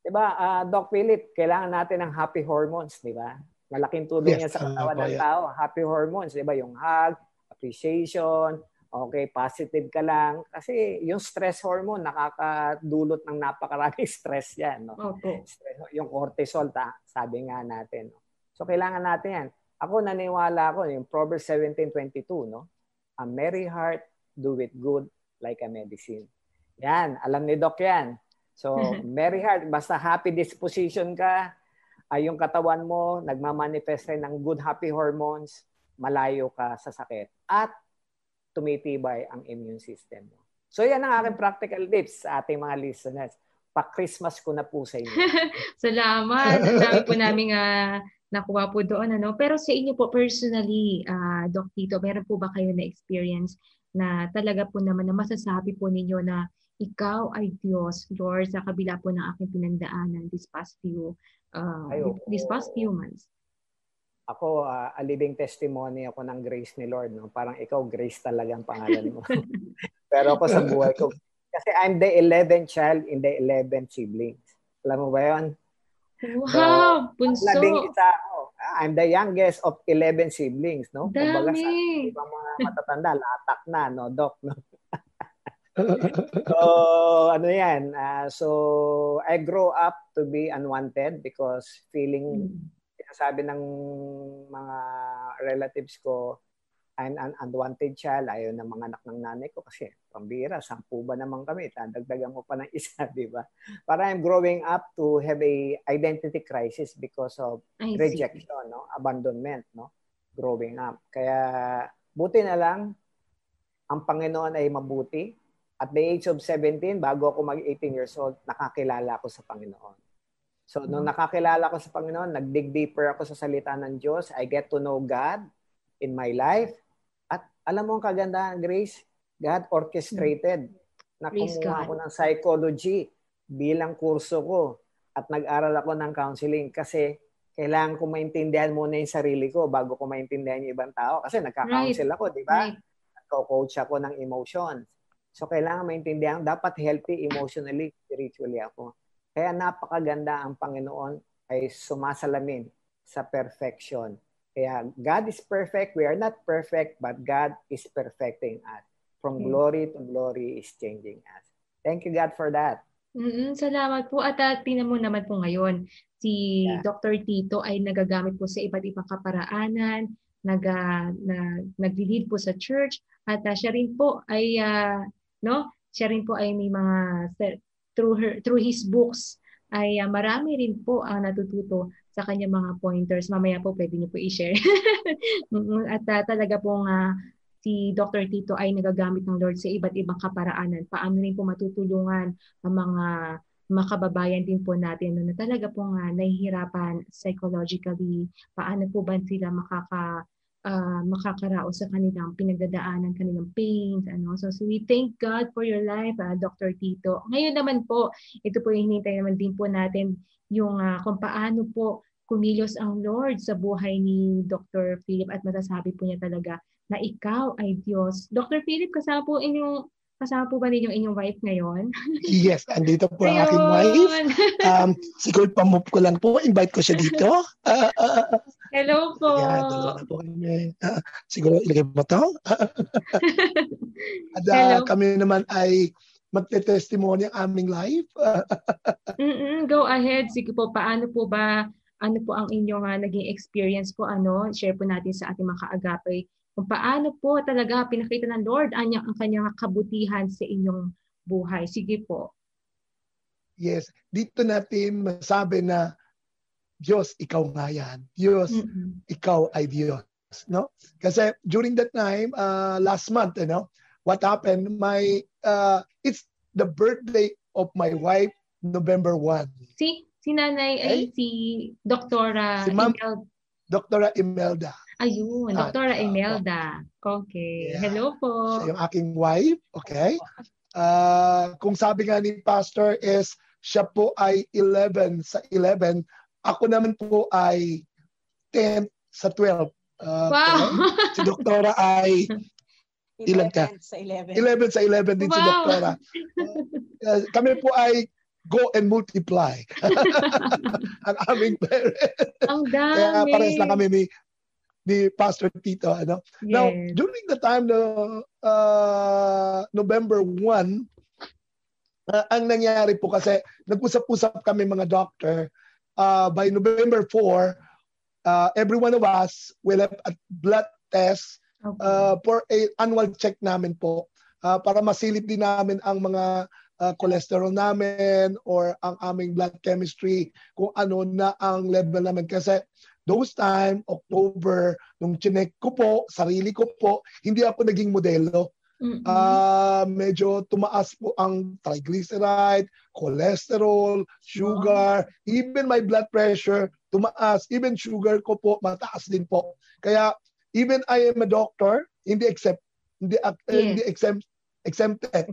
Diba, Doc Philip, kailangan natin ng happy hormones, diba? Malaking tulong yan sa katawan ng tao. Happy hormones, diba? Yung hug, appreciation, okay, positive ka lang. Kasi yung stress hormone, nakakadulot ng napakaraming stress yan. No? Okay. Stress, yung cortisol, sabi nga natin. No? So, kailangan natin yan. Ako, naniwala ako, yung Proverbs 17:22, no? A merry heart doeth good like a medicine. Yan, alam ni Doc yan. So, merry heart, basta happy disposition ka, ay yung katawan mo, nagmamanifest rin ng good happy hormones, malayo ka sa sakit. At tumitibay ang immune system mo. So yan ang aking practical tips sa ating mga listeners. Pa-Christmas ko na po sa inyo. Salamat. Ang dami po namin nakuha po doon. Pero sa inyo po personally, Doc Tito, meron po ba kayo na experience na talaga po naman na masasabi po ninyo na ikaw ay Diyos, Lord, sa kabila po ng aking pinagdaanan these past few months? Ako, a living testimony ako ng grace ni Lord. No? Parang ikaw, Grace talaga ang pangalan mo. Pero ako sa buhay ko, kasi I'm the 11th child in the 11 siblings. Alam mo ba yun? Wow! Punso! Labing isa ako. I'm the youngest of 11 siblings. No? Kumbaga sa ibang mga matatanda, latak na, no, Doc. No? So, ano yan? So, I grow up to be unwanted because feeling... Sabi ng mga relatives ko, I'm an unwanted child. Ayaw ng mga anak ng nanay ko kasi pambira, 10 ba naman kami? Dagdagan mo pa ng isa, di ba? Para I'm growing up to have a identity crisis because of rejection, no? Abandonment, no? Growing up. Kaya buti na lang, ang Panginoon ay mabuti. At the age of 17, bago ako mag-18 years old, nakakilala ako sa Panginoon. So, nung nakakilala ko sa Panginoon, nag-dig deeper ako sa salita ng Diyos. I get to know God in my life. At alam mo ang kagandahan, Grace, God orchestrated. Na kumuha ako ng psychology bilang kurso ko. At nag-aral ako ng counseling kasi kailangan ko maintindihan muna yung sarili ko bago ko maintindihan yung ibang tao. Kasi nagka-counsel ako, di ba? Nagko-coach ako ng emotions. So, kailangan maintindihan, dapat healthy emotionally, spiritually ako. Kaya napakaganda ang Panginoon ay sumasalamin sa perfection. Kaya God is perfect. We are not perfect, but God is perfecting us. From glory to glory is changing us. Thank you, God, for that. Salamat po. At tingnan mo naman po ngayon, si Dr. Tito ay nagagamit po sa iba't ibang kaparaanan, nag-lead po sa church, at siya rin po ay may mga through his books ay marami rin po ang natututo sa kanyang mga pointers. Mamaya po pwede niyo po i-share. At talaga pong si Dr. Tito ay nagagamit ng Lord sa iba't ibang kaparaanan. Paano rin po matutulungan ang mga kababayan din po natin na talaga pong nahihirapan psychologically. Paano po ba sila makakaraos sa kanilang pinagdadaanan, kanilang pains, So we thank God for your life, Dr. Tito. Ngayon naman po, ito po yung hinintay naman din po natin yung kung paano po kumilos ang Lord sa buhay ni Dr. Philip at masasabi po niya talaga na ikaw ay Diyos. Dr. Philip, kasama po ba ninyong inyong wife ngayon? Yes, andito po ang aking wife. Siguro pa-move ko lang po, invite ko siya dito. Hello po. Yeah, dalawa na po kami. Siguro ilagay mo to. At kami naman ay magte-testimony ang aming life. Go ahead. Sige po, paano po ba, ano po ang inyong naging experience po, share po natin sa ating mga kaagapay kung paano po talaga pinakita ng Lord ang kanyang kabutihan sa inyong buhay. Sige po. Yes, dito natin masabi na Diyos, ikaw nga yan. Diyos, ikaw ay Diyos. No? Kasi during that time, last month, what happened, it's the birthday of my wife, November 1. Si nanay ay si Doktora Doktora Imelda. Ayun, Doktora Imelda. Okay. Yeah. Hello po. Siya yung aking wife. Okay. Kung sabi nga ni Pastor is, siya po ay 11 sa 11. Ako naman po ay 10 sa 12. Wow. Si Doktora ay ilan ka? 11 sa 11. 11 sa 11 din si Doktora. Kami po ay go and multiply. Ang aming parents. Ang dami. Kaya pares lang kami ni Pastor Tito. Yes. Now, during the time November 1, ang nangyari po kasi nag-usap-usap kami mga doctor. By November 4, every one of us will have a blood test for an annual check namin po para masilip din namin ang mga cholesterol namin or ang aming blood chemistry kung ano na ang level namin. Kasi those time, October, nung chinek ko po, sarili ko po, hindi ako naging modelo. Medyo tumaas po ang triglyceride, cholesterol, sugar, even my blood pressure tumaas, even sugar ko po mataas din po. Kaya even I am a doctor, hindi exempted,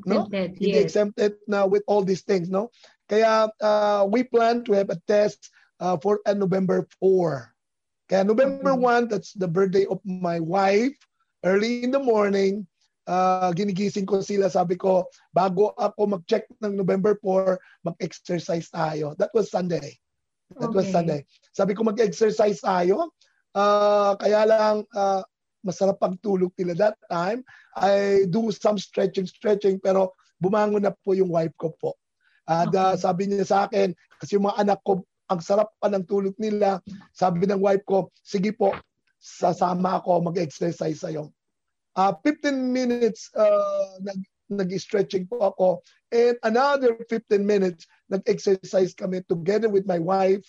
no? Hindi exempted na with all these things, no? Kaya we plan to have a test for November 4. Kaya November 1, that's the birthday of my wife. Early in the morning, ginigising ko sila. Sabi ko, bago ako mag-check ng November 4, mag-exercise tayo. That was Sunday. Sabi ko, mag-exercise tayo. Kaya lang, masarap pagtulog nila that time. I do some stretching, pero bumangon na po yung wife ko po. Sabi niya sa akin, kasi yung mga anak ko, ang sarap pa ng tulog nila. Sabi ng wife ko, sige po, sasama ako, mag-exercise sa'yo. 15 minutes nag-stretching po ako. And another 15 minutes, nag-exercise kami together with my wife.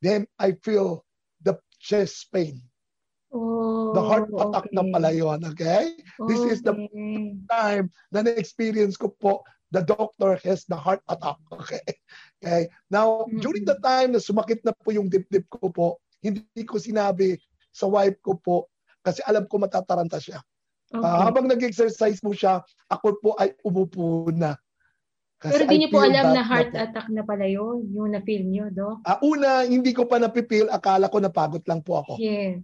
Then I feel the chest pain. The heart attack na pala yun, okay? This is the time na na-experience ko po the doctor has the heart attack. Okay. Now, during the time na sumakit na po yung dibdib ko po, hindi ko sinabi sa wife ko po kasi alam ko matataranta siya. Habang nag-exercise mo siya, ako po ay umupo na. Pero di niyo po alam na heart attack na pala yun, yung na-feel niyo, Doc? Una, hindi ko pa napipil. Akala ko napagod lang po ako. Yeah.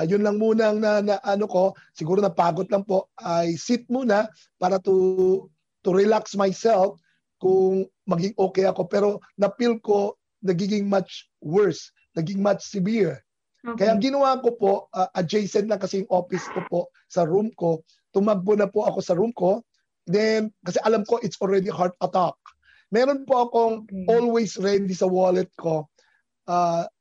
Yun lang muna ano ko, siguro napagod lang po. I sit muna para to relax myself kung maging okay ako. Pero na-feel ko nagiging much worse, naging much severe. Okay. Kaya ginawa ko po, adjacent lang kasi yung office ko po sa room ko. Tumakbo na po ako sa room ko. Then, kasi alam ko it's already heart attack. Meron po akong always ready sa wallet ko,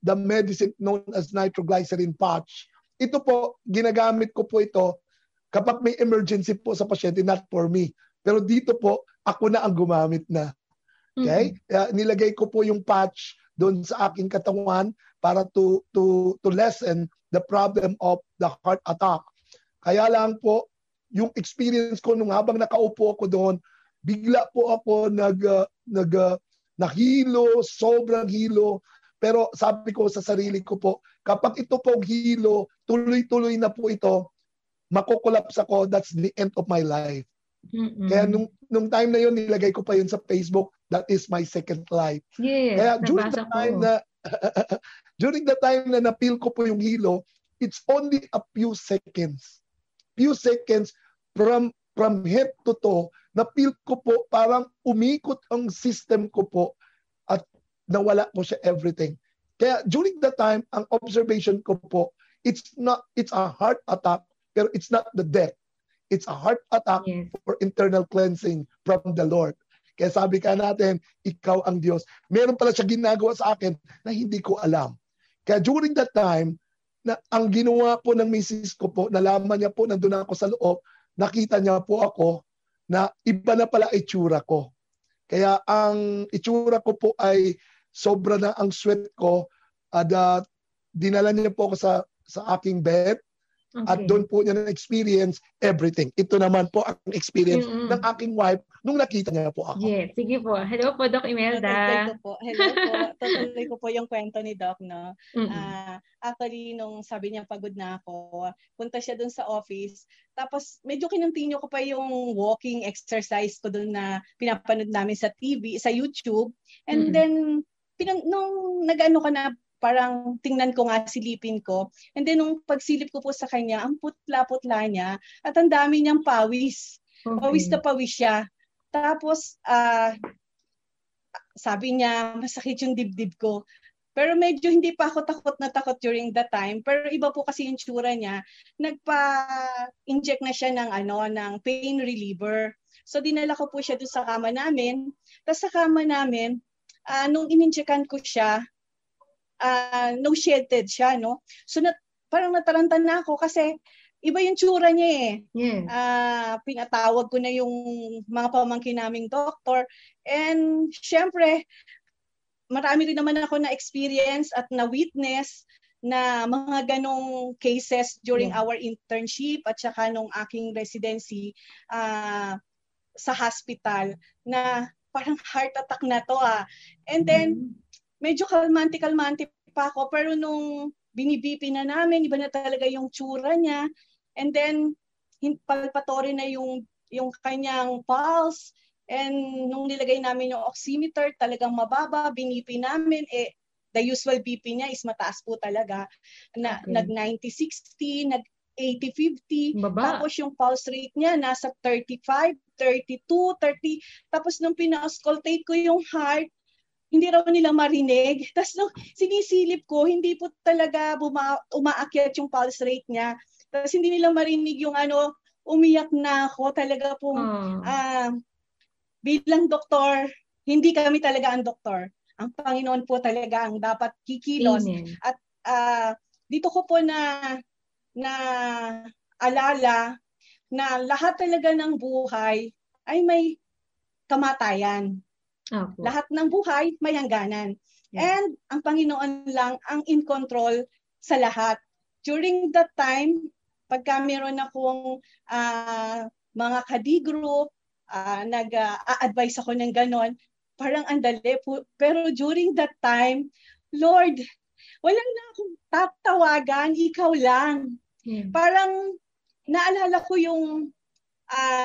the medicine known as nitroglycerin patch. Ito po, ginagamit ko po ito kapag may emergency po sa pasyente, not for me. Pero dito po, ako na ang gumamit na. Okay? Nilagay ko po yung patch doon sa aking katawan para to lessen the problem of the heart attack. Kaya lang po, yung experience ko nung habang nakaupo ako doon, bigla po ako nahilo, sobrang hilo. Pero sabi ko sa sarili ko po, kapag ito pong hilo, tuloy-tuloy na po ito, makukulaps ako, that's the end of my life. Kaya nung time na yun, nilagay ko pa yun sa Facebook, that is my second life. Yes, kaya during the time na na-feel ko po yung hilo, it's only a few seconds. Few seconds from head to toe, na-feel ko po parang umikot ang system ko po at nawala po siya everything. Kaya during the time, ang observation ko po, it's a heart attack, pero it's not the death. It's a heart attack for internal cleansing from the Lord. Kaya sabi ka natin, ikaw ang Diyos. Meron pala siya ginagawa sa akin na hindi ko alam. Kaya during that time, na ang ginawa po ng misis ko po, nalaman niya po, nandun ako sa loob, nakita niya po ako na iba na pala itsura ko. Kaya ang itsura ko po ay sobra na ang sweat ko at dinala niya po ako sa aking bed. Okay. At doon po niya na-experience everything. Ito naman po ang experience ng aking wife nung nakita niya po ako. Yes, sige po. Hello po, Doc Imelda. Hello po. Tutuloy ko po yung kwento ni Doc, no? Actually, nung sabi niya pagod na ako, punta siya doon sa office. Tapos, medyo kinuntinyo ko pa yung walking exercise ko doon na pinapanood namin sa TV, sa YouTube. And then, nung nag-ano ka na, parang tingnan ko nga, silipin ko. And then nung pagsilip ko po sa kanya, ang putla-putla niya at ang dami niyang pawis. Okay. Pawis na pawis siya. Tapos, sabi niya, masakit yung dibdib ko. Pero medyo hindi pa ako takot during that time. Pero iba po kasi yung tsura niya. Nagpa-inject na siya ng pain reliever. So dinala ko po siya doon sa kama namin. Tapos sa kama namin, nung ininjectan ko siya, no-shielded siya, no? So, parang nataranta na ako kasi iba yung tsura niya eh. Yeah. Pinatawag ko na yung mga pamangkin naming doktor. And, syempre, marami rin naman ako na-experience at na-witness na mga ganong cases during our internship at saka nung aking residency sa hospital na parang heart attack na to And then, medyo kalmante pa ako. Pero nung binibipi na namin, iba na talaga yung tsura niya. And then, palpatory na yung kanyang pulse. And nung nilagay namin yung oximeter, talagang mababa. Binipi namin, the usual BP niya is mataas po talaga. Nag 90-60, nag 80-50. Tapos yung pulse rate niya nasa 35, 32, 30. Tapos nung pina-auscultate ko yung heart, hindi raw nila marinig. Tapos nung sinisilip ko, hindi po talaga umaakyat yung pulse rate niya. Tapos hindi nila marinig yung umiyak na ako. Talaga pong bilang doktor, hindi kami talaga ang doktor. Ang Panginoon po talaga ang dapat kikilos. Amen. At dito ko po na alala na lahat talaga ng buhay ay may kamatayan. Okay. Lahat ng buhay may hangganan. Yeah. And ang Panginoon lang ang in control sa lahat. During that time, pagka meron akong mga ka-D-group, nag-a-advise ako ng ganon, parang andali po. Pero during that time, Lord, wala na akong tatawagan, ikaw lang. Parang naalala ko yung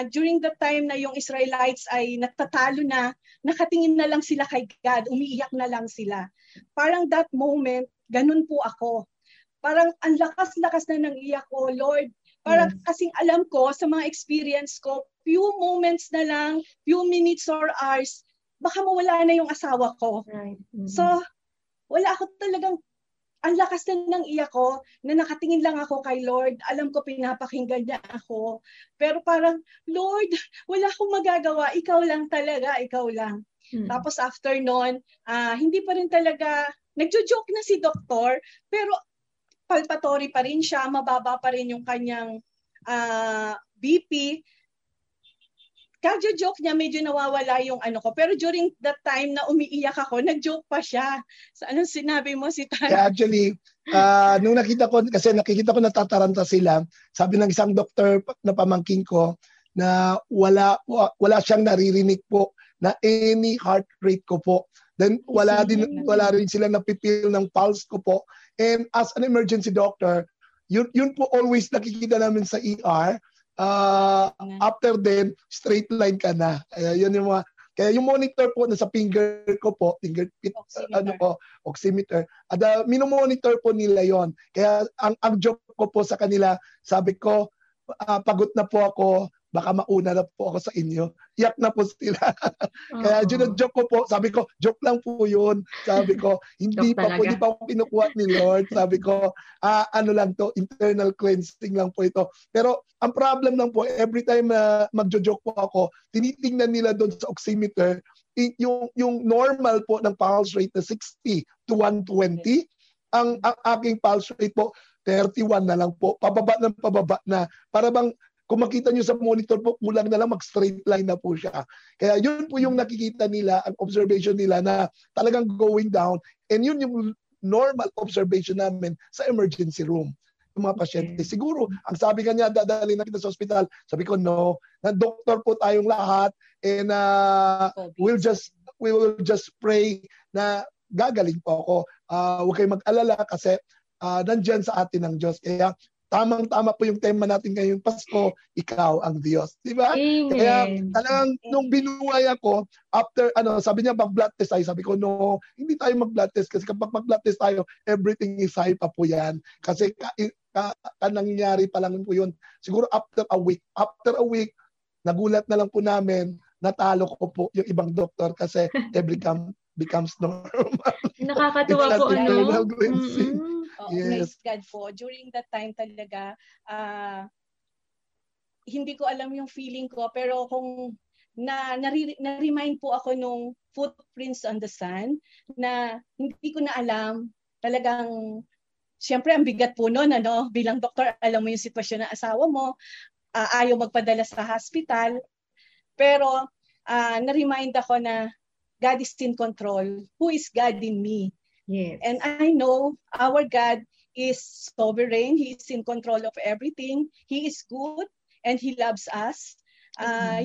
during the time na yung Israelites ay nagtatalo na, nakatingin na lang sila kay God, umiiyak na lang sila. Parang that moment, ganun po ako. Parang ang lakas-lakas na ng iyak ko, Lord. Parang kasing alam ko sa mga experience ko, few moments na lang, few minutes or hours, baka mawala na yung asawa ko. Right. So, wala ako talagang, ang lakas na ng iyak ko, na nakatingin lang ako kay Lord. Alam ko pinapakinggan niya ako. Pero parang, Lord, wala akong magagawa. Ikaw lang talaga, ikaw lang. Tapos after nun, hindi pa rin talaga, nagjo-joke na si doktor, pero palpatory pa rin siya, mababa pa rin yung kanyang BP. Kadyo-joke niya, medyo nawawala yung ko. Pero during that time na umiiyak ako, nag-joke pa siya. So, anong sinabi mo si Tan? Yeah, actually, nung nakikita ko natataranta sila, sabi ng isang doktor na pamangkin ko na wala siyang naririnig po na any heart rate ko po. Then wala rin sila napipil ng pulse ko po. And as an emergency doctor, yun po always nakikita namin sa ER. After then, straight line ka na. Yun yung kaya yung monitor po na sa finger ko po, oximeter. At minomonitor po nila yon. Kaya ang joke ko po sa kanila, sabi ko, pagod na po ako, baka mauna na po ako sa inyo. Iyak na po sila. Kaya joke ko po, sabi ko, joke lang po yun. Sabi ko, hindi pa ako kinukuha ni Lord. Sabi ko, ano lang to, internal cleansing lang po ito. Pero ang problem lang po, every time magjo-joke po ako, tinitingnan nila doon sa oximeter, yung normal po ng pulse rate na 60 to 120, ang aking pulse rate po, 31 na lang po. Pababa na. Para bang, kung makita nyo sa monitor po, kulang na lang, mag-straight line na po siya. Kaya yun po yung nakikita nila, ang observation nila na talagang going down. And yun yung normal observation namin sa emergency room. Yung mga pasyente. Siguro, ang sabi kanya, dadalhin na kita sa ospital. Sabi ko, no. Na doktor po tayong lahat. And we will just pray na gagaling po ako. Huwag kayong mag-alala kasi nandyan sa atin ang Diyos. Kaya tamang-tama po yung tema natin ngayong Pasko, ikaw ang Diyos. Di ba? Kaya talagang nung binuhay ako, after, sabi niya, mag-blood test tayo. Sabi ko, no, hindi tayo mag-blood test. Kasi kapag mag-blood test tayo, everything is high pa po yan. Kasi nangyari pa lang po yun. Siguro after a week. After a week, nagulat na lang po namin, natalo ko po yung ibang doktor kasi becomes normal. Nakakatuwa po, Yes. Praise God po. During that time talaga, hindi ko alam yung feeling ko, pero kung na-remind po ako nung footprints on the sand, na hindi ko na alam, talagang, siyempre ang bigat po nun, bilang doktor, alam mo yung sitwasyon ng asawa mo, ayaw magpadala sa hospital, pero na-remind ako na God is in control. Who is God in me? Yes. And I know our God is sovereign. He is in control of everything. He is good and He loves us.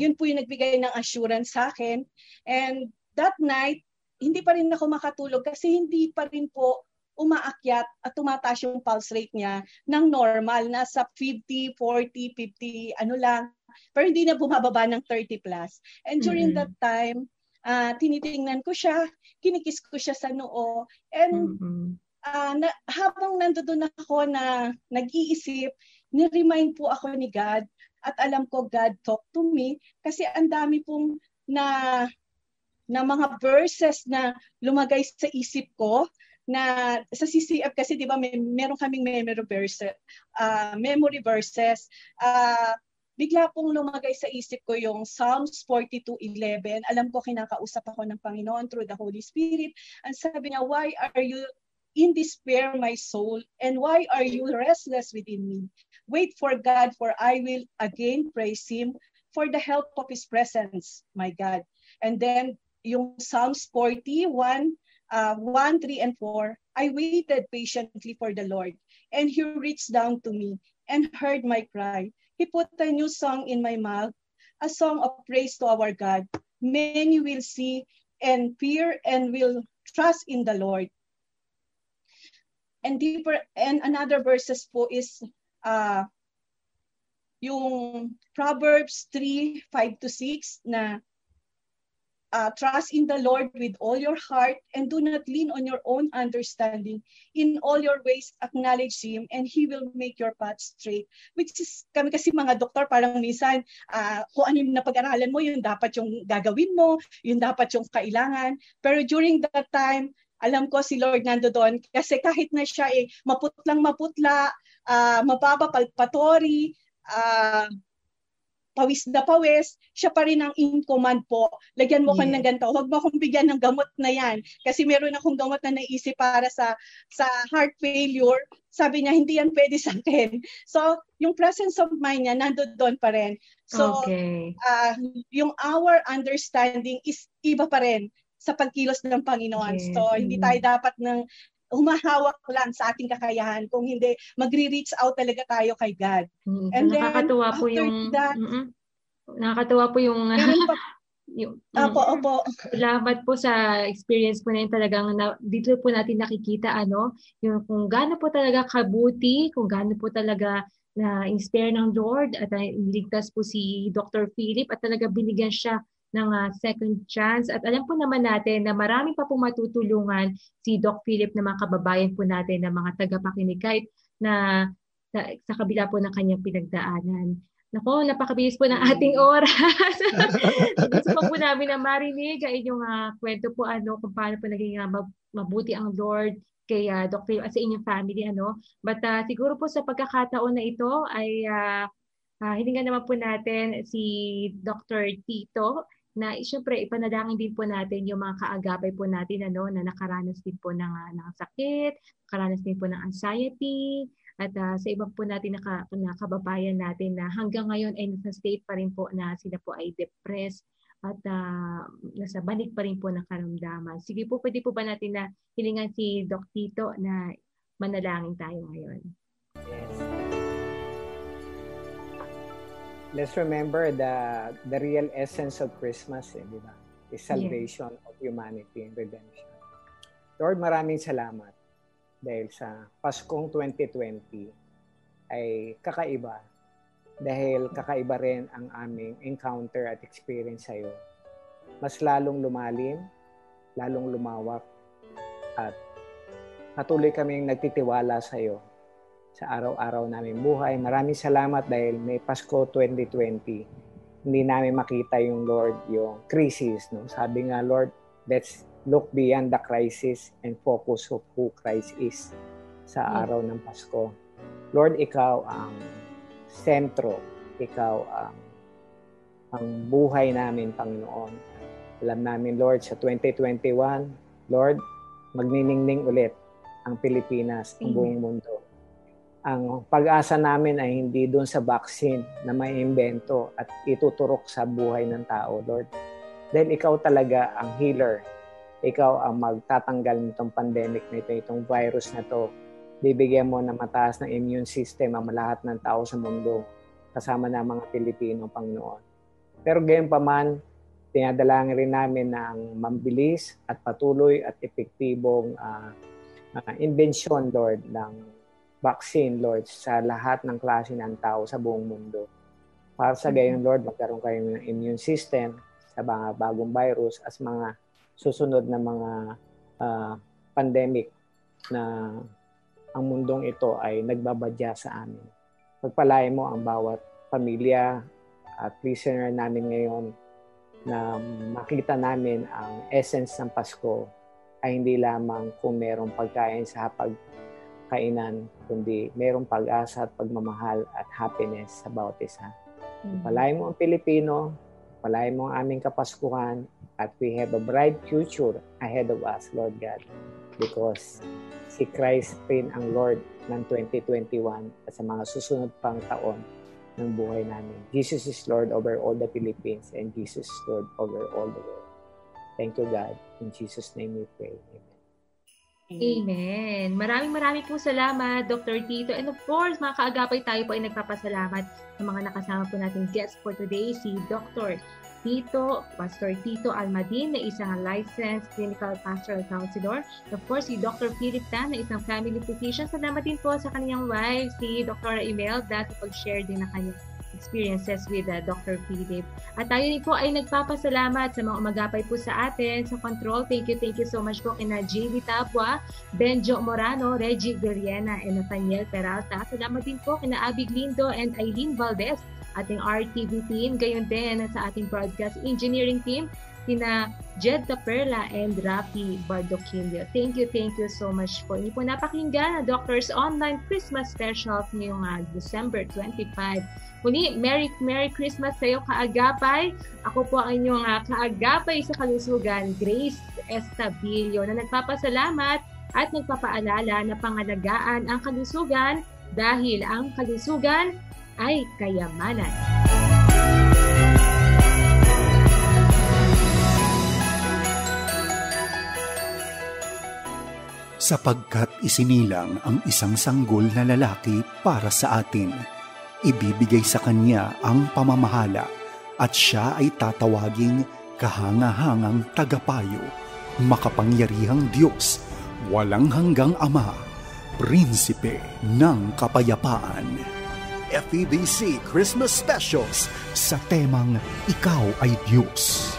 Yun po yung nagbigay ng assurance sa akin. And that night, hindi pa rin ako makatulog kasi hindi pa rin po umaakyat at tumataas yung pulse rate niya ng normal. Nasa 50, 40, 50, ano lang. Pero hindi na bumababa ng 30 plus. And during that time, tinitingnan ko siya, kinikis ko siya sa noo. And habang nandoon ako na nag-iisip, ni-remind po ako ni God at alam ko God talk to me kasi ang dami pong na mga verses na lumagay sa isip ko na sa CCF kasi 'di ba meron kaming memory verses. Bigla pong lumagay sa isip ko yung Psalms 42:11. Alam ko kinakausap ako ng Panginoon through the Holy Spirit. Ang sabi niya, "Why are you in despair, my soul? And why are you restless within me? Wait for God, for I will again praise Him for the help of His presence, my God." And then yung Psalms 41, 1, 3, and 4, I waited patiently for the Lord, and He reached down to me and heard my cry. He put a new song in my mouth, a song of praise to our God. Many will see and fear and will trust in the Lord. And deeper, and another verses po is yung Proverbs 3:5-6 na trust in the Lord with all your heart and do not lean on your own understanding. In all your ways, acknowledge Him and He will make your path straight. Which is, kami kasi mga doktor, parang minsan, kung ano yung napag-aralan mo, yun dapat yung gagawin mo, yun dapat yung kailangan. Pero during that time, alam ko si Lord nando doon kasi kahit na siya maputlang maputla, mababa palpatory, pawis na pawis, siya pa rin ang in command po. Lagyan mo ko ng ganito. Huwag mo akong bigyan ng gamot na yan. Kasi meron akong gamot na naisip para sa heart failure. Sabi niya, hindi yan pwede sa akin. So, yung presence of mind niya, nandun doon pa rin. So, yung our understanding is iba pa rin sa pagkilos ng Panginoon. Yes. So, hindi tayo dapat ng humahawak lang sa ating kakayahan. Kung hindi, magre-reach out talaga tayo kay God. And nakakatuwa po yung nakakatuwa po yung Opo. Salamat po sa experience po na yun. Talagang dito po natin nakikita yung kung gaano po talaga kabuti, kung gaano po talaga na-inspire ng Lord at niligtas po si Dr. Philip at talaga binigyan siya ng second chance. At alam po naman natin na marami pa pong matutulungan si Doc Philip na mga kababayan po natin na mga tagapakinig kahit na sa kabila po ng kanyang pinagdaanan. Nako, napakabilis po ng ating oras. Gusto po namin na marinig ang inyong kwento po kung paano po naging mabuti ang Lord kay Dr. Philip at sa inyong family. But siguro po sa pagkakataon na ito ay hiningan naman po natin si Dr. Tito na siyempre ipanalangin din po natin yung mga kaagapay po natin na nakaranas din po ng sakit, nakaranas din po ng anxiety, at sa ibang po natin na kababayan natin na hanggang ngayon ay nasa state pa rin po na sila po ay depressed at nasa balik pa rin po ng karamdaman. Sige po, pwede po ba natin na hilingan si Doc Tito na manalangin tayo ngayon? Yes. Let's remember the real essence of Christmas, di ba? Is salvation of humanity and redemption. Lord, maraming salamat dahil sa Paskong 2020 ay kakaiba. Dahil kakaiba rin ang aming encounter at experience sa iyo. Mas lalong lumalim, lalong lumawak, at patuloy kaming nagtitiwala sa iyo sa araw-araw namin buhay. Maraming salamat dahil may Pasko 2020. Hindi namin makita yung Lord, yung crisis. No? Sabi nga, Lord, let's look beyond the crisis and focus of who Christ is sa araw ng Pasko. Lord, ikaw ang sentro. Ikaw ang buhay namin, Panginoon. Alam namin, Lord, sa 2021, Lord, magniningning ulit ang Pilipinas, ang buong mundo. Ang pag-asa namin ay hindi doon sa vaccine na may imbento at ituturok sa buhay ng tao, Lord. Dahil ikaw talaga ang healer. ikaw ang magtatanggal nitong pandemic na ito, itong virus na to. Bibigyan mo ng mataas na immune system ang lahat ng tao sa mundo, kasama na mga Pilipino, Panginoon. Pero gayon pa man, tinadalangin rin namin na ang mabilis at patuloy at epektibong inbensyon, Lord, ng vaccine, Lord, sa lahat ng klase ng tao sa buong mundo. Para sa gayon, Lord, magkaroon kayo ng immune system sa mga bagong virus at mga susunod na mga pandemic na ang mundong ito ay nagbabadya sa amin. Pagpalain mo ang bawat pamilya at listener namin ngayon na makita namin ang essence ng Pasko ay hindi lamang kung merong pagkain sa pagkainan, kundi merong pag-asa at pagmamahal at happiness sa bawat isa. Palain mo ang Pilipino, palain mo ang aming Kapaskuhan, at we have a bright future ahead of us, Lord God, because si Christ rin ang Lord ng 2021 at sa mga susunod pang taon ng buhay namin. Jesus is Lord over all the Philippines and Jesus is Lord over all the world. Thank you, God. In Jesus' name we pray. Amen. Amen. Maraming po salamat, Dr. Tito. And of course, mga kaagapay, tayo po ay nagpapasalamat sa mga nakasama po nating guests for today, si Dr. Pastor Tito Almadin, na isang licensed clinical pastoral counselor. Of course, si Dr. Philip Tan, na isang family physician. Salamat din po sa kanyang wife, si Dr. Imelda, sa pag-share din ng kanyang experiences with Dr. Philip. At tayo din po ay nagpapasalamat sa mga umagapay po sa atin sa control. Thank you so much po kina JV Tapua, Benjo Morano, Reggie Villena, and Nathaniel Peralta. Salamat din po kina Abig Lindo and Eileen Valdez, ating RTV team, gayon din sa ating broadcast engineering team, sina Jed Taperla and Rafi Bardoquillo. Thank you so much po. Hindi po napakinggan na Doctors Online Christmas Special ngayong December 25. Muli, Merry Christmas sa iyo, kaagapay. Ako po ang inyong kaagapay sa kalusugan, Grace Estabilio, na nagpapasalamat at nagpapaalala na pangalagaan ang kalusugan dahil ang kalusugan ay kayamanan. Sapagkat isinilang ang isang sanggol na lalaki para sa atin, ibibigay sa kanya ang pamamahala at siya ay tatawaging kahangahangang tagapayo, makapangyarihang Diyos, walang hanggang Ama, Prinsipe ng Kapayapaan. FEBC Christmas Specials sa temang Ikaw ay Diyos.